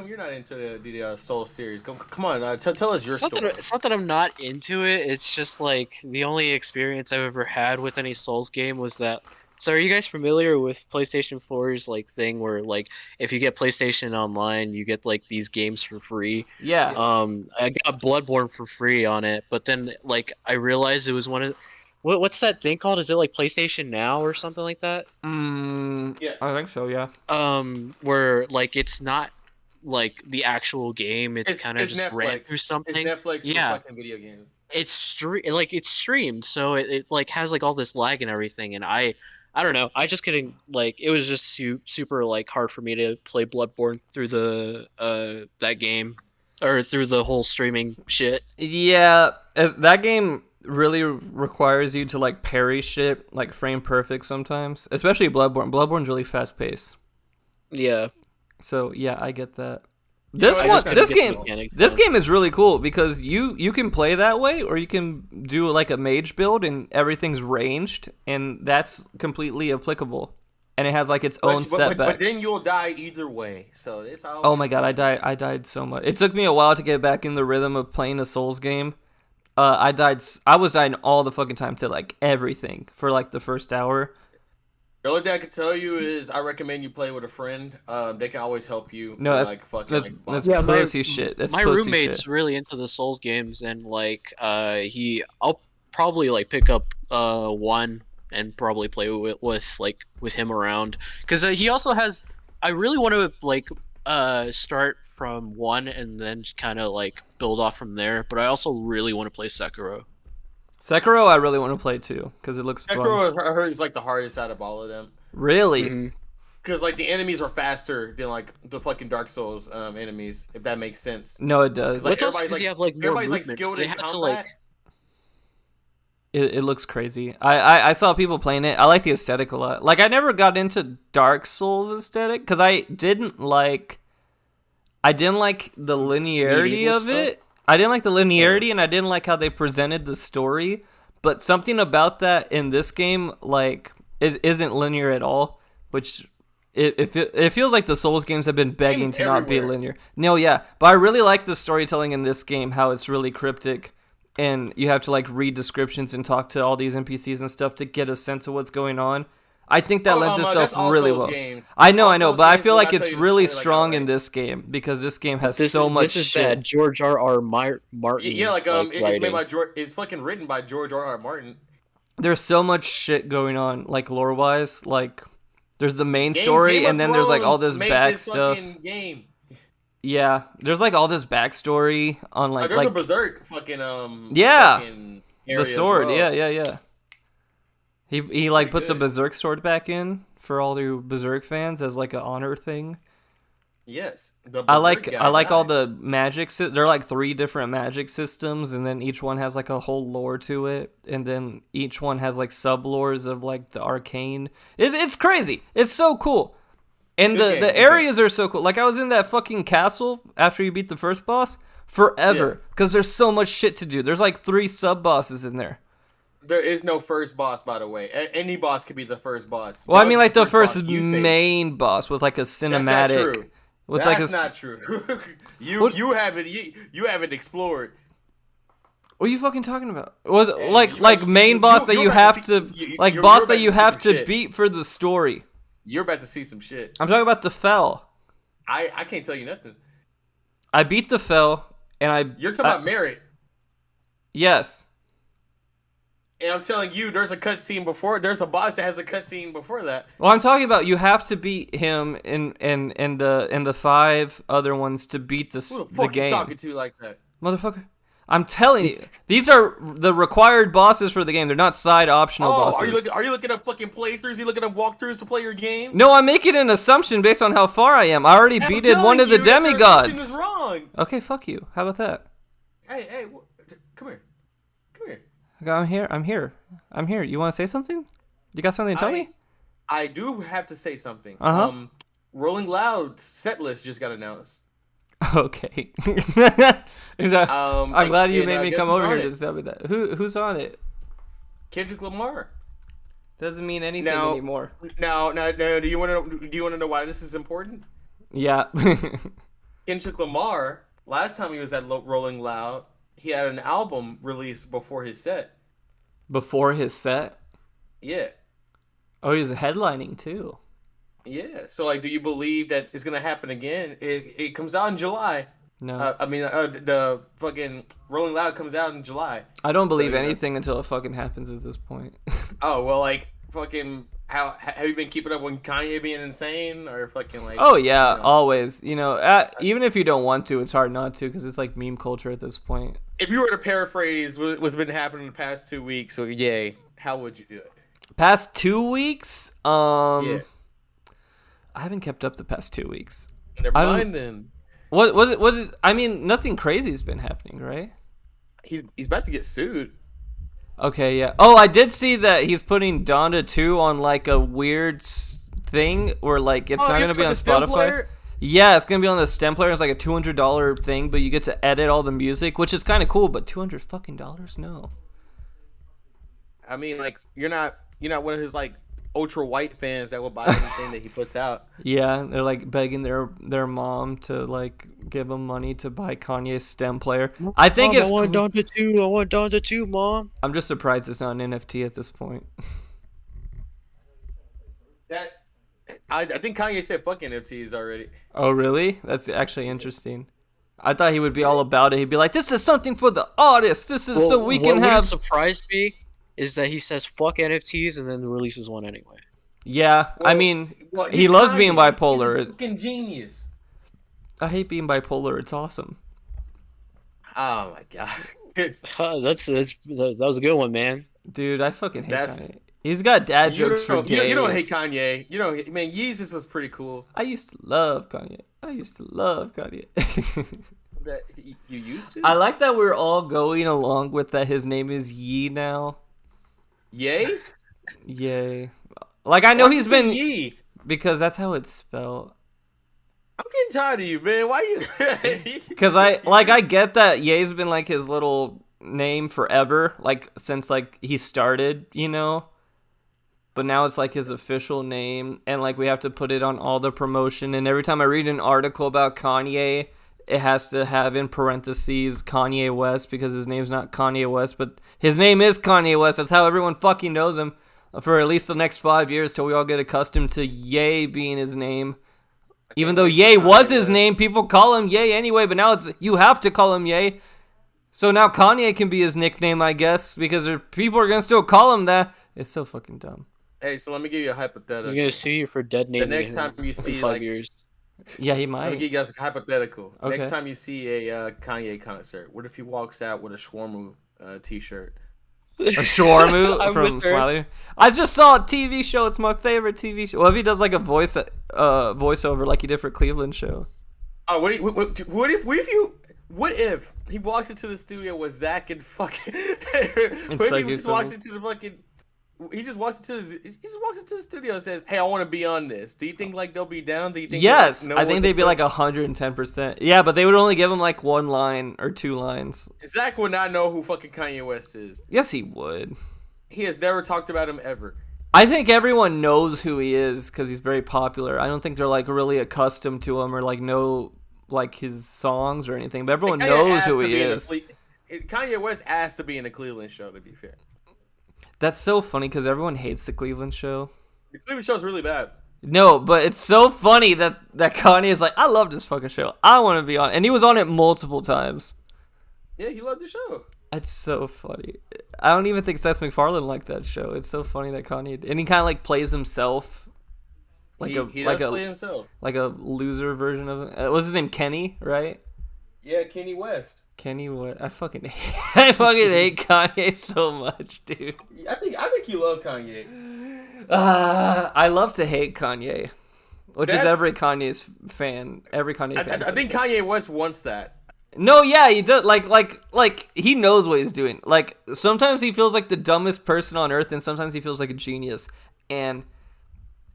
you're not into the Soul series? Come on, tell us your story. It's not that I'm not into it. It's just like the only experience I've ever had with any Souls game was that. So are you guys familiar with PlayStation 4's like thing where like if you get PlayStation Online, you get like these games for free? Yeah. I got Bloodborne for free on it, but then like I realized it was one of what's that thing called? Is it like PlayStation Now or something like that? Yeah, I think so. Yeah. Where like it's not like the actual game; it's kind of just ran through something. It's Netflix for fucking video games. It's streamed, so it like has like all this lag and everything, and I don't know. I just couldn't like. It was just super like hard for me to play Bloodborne through the that game or through the whole streaming shit. Yeah, that game really requires you to like parry shit like frame perfect sometimes, especially Bloodborne. Bloodborne's really fast paced. Yeah. So yeah, I get that. This game is really cool because you can play that way, or you can do like a mage build and everything's ranged, and that's completely applicable. And it has like its own setbacks. But then you'll die either way. So it's all. Oh my god, I died so much. It took me a while to get back in the rhythm of playing a Souls game. I was dying all the fucking time to like everything for like the first hour. The only thing I can tell you is I recommend you play with a friend. They can always help you. No, that's pussy shit. That's my roommate's really into the Souls games, and like I'll probably like pick up one and probably play with him around, because he also has. I really want to like start from one and then kind of like build off from there, but I also really want to play Sekiro. Sekiro, I really want to play too because it looks fun. Sekiro, I heard, is like the hardest out of all of them. Really? Because like the enemies are faster than like the fucking Dark Souls enemies, if that makes sense. No, it does. Like, also because you have like more movement. Like skilled they in have combat. to like. It looks crazy. I saw people playing it. I like the aesthetic a lot. Like, I never got into Dark Souls aesthetic because I didn't like the linearity of it. I didn't like the linearity, and I didn't like how they presented the story. But something about that in this game, like, isn't linear at all, which it feels like the Souls games have been begging to not be linear. No, yeah, but I really like the storytelling in this game, how it's really cryptic. And you have to like read descriptions and talk to all these NPCs and stuff to get a sense of what's going on. I think that lends itself really well. Games. I know, but I feel like it's really strong in this game because this game has so much This is shit. bad George R. Martin. Yeah, it's made by George. It's fucking written by George R. Martin. There's so much shit going on, like lore wise. Like, there's the main story, and then there's like all this back stuff. Game. Yeah, there's like all this backstory on There's a Berserk fucking the sword. Well. Yeah. He like put the Berserk sword back in for all the Berserk fans as like an honor thing. Yes, I like all the magic. There are like 3 different magic systems, and then each one has like a whole lore to it, and then each one has like sub lores of like the arcane. It's crazy. It's so cool. And the areas are so cool. Like, I was in that fucking castle after you beat the first boss forever because there's so much shit to do. There's like 3 sub bosses in there. There is no first boss, by the way. Any boss could be the first boss. Well, I mean, like the first main boss with like a cinematic. That's not true. With That's not true. you haven't explored. What are you fucking talking about? Like main boss that you have to beat for the story. You're about to see some shit. I'm talking about the Fell. I can't tell you nothing. I beat the Fell, and You're talking about Merit. Yes. And I'm telling you, there's a cutscene before. There's a boss that has a cutscene before that. Well, I'm talking about you have to beat him in the 5 other ones to beat the game. Who the fuck you talking to like that, motherfucker? I'm telling you, these are the required bosses for the game. They're not side optional bosses. Are you looking up fucking playthroughs? You looking up walkthroughs to play your game? No, I'm making an assumption based on how far I am. I already beat one of the demigods. Your assumption is wrong. Okay, fuck you. How about that? Hey, come here. Okay, I'm here. You want to say something? You got something to tell me? I do have to say something. Uh-huh. Rolling Loud set list just got announced. Okay. I'm glad you made me come over here to tell me that. Who's on it? Kendrick Lamar. Doesn't mean anything anymore. Now, do you want to know why this is important? Yeah. Kendrick Lamar, last time he was at Rolling Loud, he had an album released before his set. Before his set? Yeah. Oh, he's headlining too. Yeah. So, like, do you believe that it's gonna happen again? It comes out in July. No. The fucking Rolling Loud comes out in July. I don't believe anything until it fucking happens at this point. Oh well, like fucking. How have you been keeping up with Kanye being insane or fucking like? Oh yeah, always. Even if you don't want to, it's hard not to because it's like meme culture at this point. If you were to paraphrase what's been happening in the past 2 weeks, so yay, how would you do it? Past 2 weeks? Yeah. I haven't kept up the past 2 weeks. Never mind then. What is? I mean, nothing crazy's been happening, right? He's about to get sued. Okay, yeah. Oh, I did see that he's putting Donda 2 on like a weird thing where like it's not gonna be on Spotify. Yeah, it's gonna be on the stem player. It's like a $200 thing, but you get to edit all the music, which is kind of cool. But $200 fucking dollars, no. I mean, like you're not one of his like ultra white fans that will buy anything that he puts out. Yeah, they're like begging their mom to like give them money to buy Kanye's stem player. I think I want Donda 2, Mom. I'm just surprised it's not an NFT at this point. I think Kanye said fuck NFTs already. Oh really? That's actually interesting. I thought he would be all about it. He'd be like, "This is something for the artists. This is so we can have." What surprised me is that he says fuck NFTs and then releases one anyway. Yeah, I mean, he loves being bipolar. He's a fucking genius. I hate being bipolar. It's awesome. Oh my god. That was a good one, man. Dude, I fucking hate Kanye. He's got dad jokes for days. You don't hate Kanye. Man, Yeezus was pretty cool. I used to love Kanye. That you used to? I like that we're all going along with that his name is Yee now. Yay? Yay. Like, I know Why'd he's you say been... Yee? Because that's how it's spelled. I'm getting tired of you, man. Why you? Because I get that Ye's been, like, his little name forever. Like, since, like, he started, you know? But now it's, like, his official name. And, like, we have to put it on all the promotion. And every time I read an article about Kanye, it has to have in parentheses Kanye West, because his name's not Kanye West, but his name is Kanye West. That's how everyone fucking knows him for at least the next 5 years till we all get accustomed to Ye being his name. Even though Ye was his name, people call him Ye anyway, but now it's you have to call him Ye. So now Kanye can be his nickname, I guess, because people are going to still call him that. It's so fucking dumb. Hey, so let me give you a hypothetical. He's gonna sue you for dead naming The next him time you in see 5 years. Yeah, he let me might. give you guys a hypothetical. Okay. Next time you see a Kanye concert, what if he walks out with a shawarma t-shirt? A shawarma I'm from with her. Smiley. I just saw a TV show. It's my favorite TV show. Well, if he does like a voiceover like he did for Cleveland show. Oh, what if he walks into the studio with Zach and fucking? What if like he his just walks films. into the fucking? He just walks into the studio and says, "Hey, I want to be on this." Do you think like they'll be down? Do you think? Yes, know I what think to they'd be put? like 110%. Yeah, but they would only give him like 1 line or 2 lines. Zach would not know who fucking Kanye West is. Yes, he would. He has never talked about him ever. I think everyone knows who he is because he's very popular. I don't think they're like really accustomed to him or like know like his songs or anything. But everyone Kanye knows asked who to he be in a is. Kanye West asked to be in the Cleveland show. To be fair, That's so funny because everyone hates the Cleveland show. the Cleveland show's really bad. No, but it's so funny that Kanye is like, I love this fucking show. I want to be on. And he was on it multiple times. Yeah, he loved the show. It's so funny. I don't even think Seth MacFarlane liked that show. It's so funny that Kanye... And he kind of like plays himself. He does play himself. Like a loser version of it. What's his name? Kenny, right? Yeah, Kenny West. Kenny, what? I fucking hate Kanye so much, dude. I think you love Kanye. I love to hate Kanye, which is That's- every Kanye's fan. Every Kanye fan. I think Kanye West wants that. No, yeah, he does. Like he knows what he's doing. Like sometimes he feels like the dumbest person on earth, and sometimes he feels like a genius. And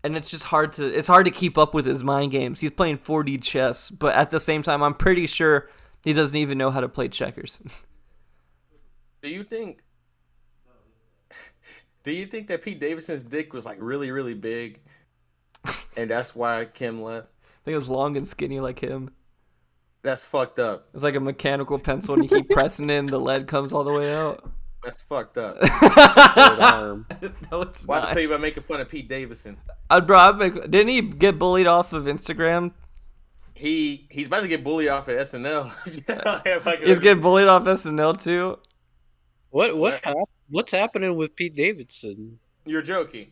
it's just hard to keep up with his mind games. He's playing 4D chess, but at the same time, I'm pretty sure he doesn't even know how to play checkers. Do you think that Pete Davidson's dick was like really, really big, and that's why Kim left? I think it was long and skinny like him. That's fucked up. It's like a mechanical pencil, and you keep pressing it, and the lead comes all the way out. That's fucked up. Third arm. No, it's Why not. tell you about making fun of Pete Davidson? Didn't he get bullied off of Instagram? He's about to get bullied off at SNL. He's getting bullied off SNL too. What's happening with Pete Davidson? You're joking.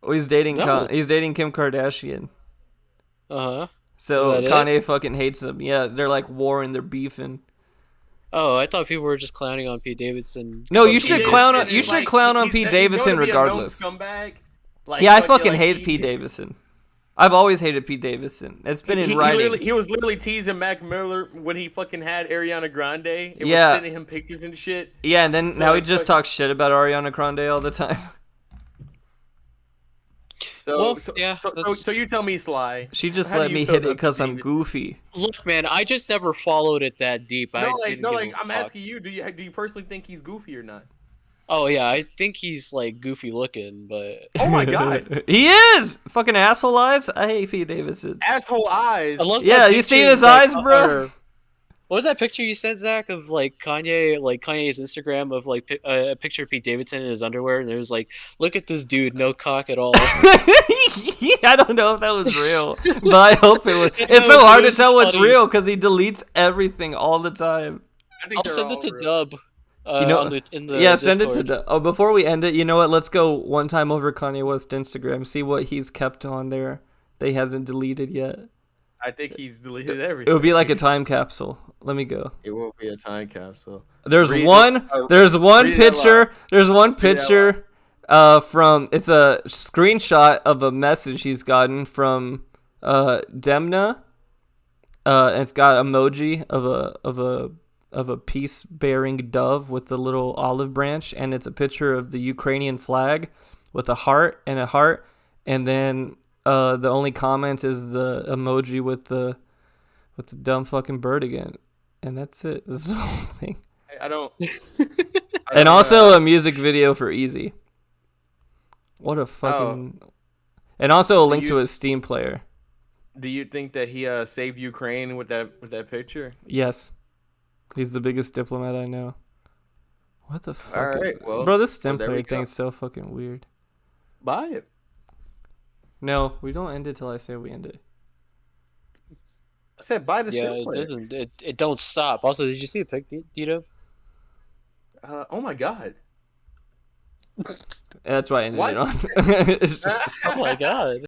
Oh, he's dating No. he's dating Kim Kardashian. Uh-huh. So Is that Kanye fucking hates him. Yeah, they're like warring, they're beefing. Oh, I thought people were just clowning on Pete Davidson. No, you because should he clown did on say- you should clown on Pete Davidson regardless. Scumbag. Yeah, I fucking hate Pete Davidson. I've always hated Pete Davidson. It's been in writing. He was literally teasing Mac Miller when he fucking had Ariana Grande. It Yeah. was sending him pictures and shit. Yeah, and then So, now he like, just talks shit about Ariana Grande all the time. So, Well, so, yeah, so, that's- so you tell me, Sly. She just How do let you me feel hit it about because Pete I'm Davidson? goofy. Look, man, I just never followed it that deep. I didn't give a I'm fuck. asking you. Do you personally think he's goofy or not? Oh yeah, I think he's like goofy looking, but Oh my god, He is! Fucking asshole eyes. I hate Pete Davidson. asshole eyes. I love Yeah, that you picture, seen his like, eyes, bro? What was that picture you sent, Zach, of like Kanye's Instagram of like a picture of Pete Davidson in his underwear, and it was like, look at this dude, no cock at all. I don't know if that was real, but I hope it was. It's No, so hard it to was tell what's funny. real because he deletes everything all the time. I think I'll they're send it all to real. Dub. You know, In the yeah, send it to. Discord. Oh, before we end it, you know what? Let's go one time over Kanye West's Instagram, see what he's kept on there that he hasn't deleted yet. I think he's deleted It everything. would be like a time capsule. Let me go. It will be a time capsule. There's Read one. it- There's one read it out picture. loud. There's one Read it out picture. From it's a screenshot of a message he's gotten from Demna. And it's got emoji of of a peace-bearing dove with the little olive branch, and it's a picture of the Ukrainian flag with a heart, and then the only comment is the emoji with the dumb fucking bird again, and that's it. That's the whole thing. I don't. And also a music video for Easy. What a fucking. And also a link to his Steam player. Do you think that he saved Ukraine with that picture? Yes. He's the biggest diplomat I know. What the fuck? All right, well, bro, this Steam there player we thing go. is so fucking weird. Buy it. No, we don't end it till I say we end it. I said buy the Yeah, Steam it player. doesn't. It don't stop. Also, did you see a pic, Dito? Oh my god. That's why I ended What? it on. It's just, Oh my god.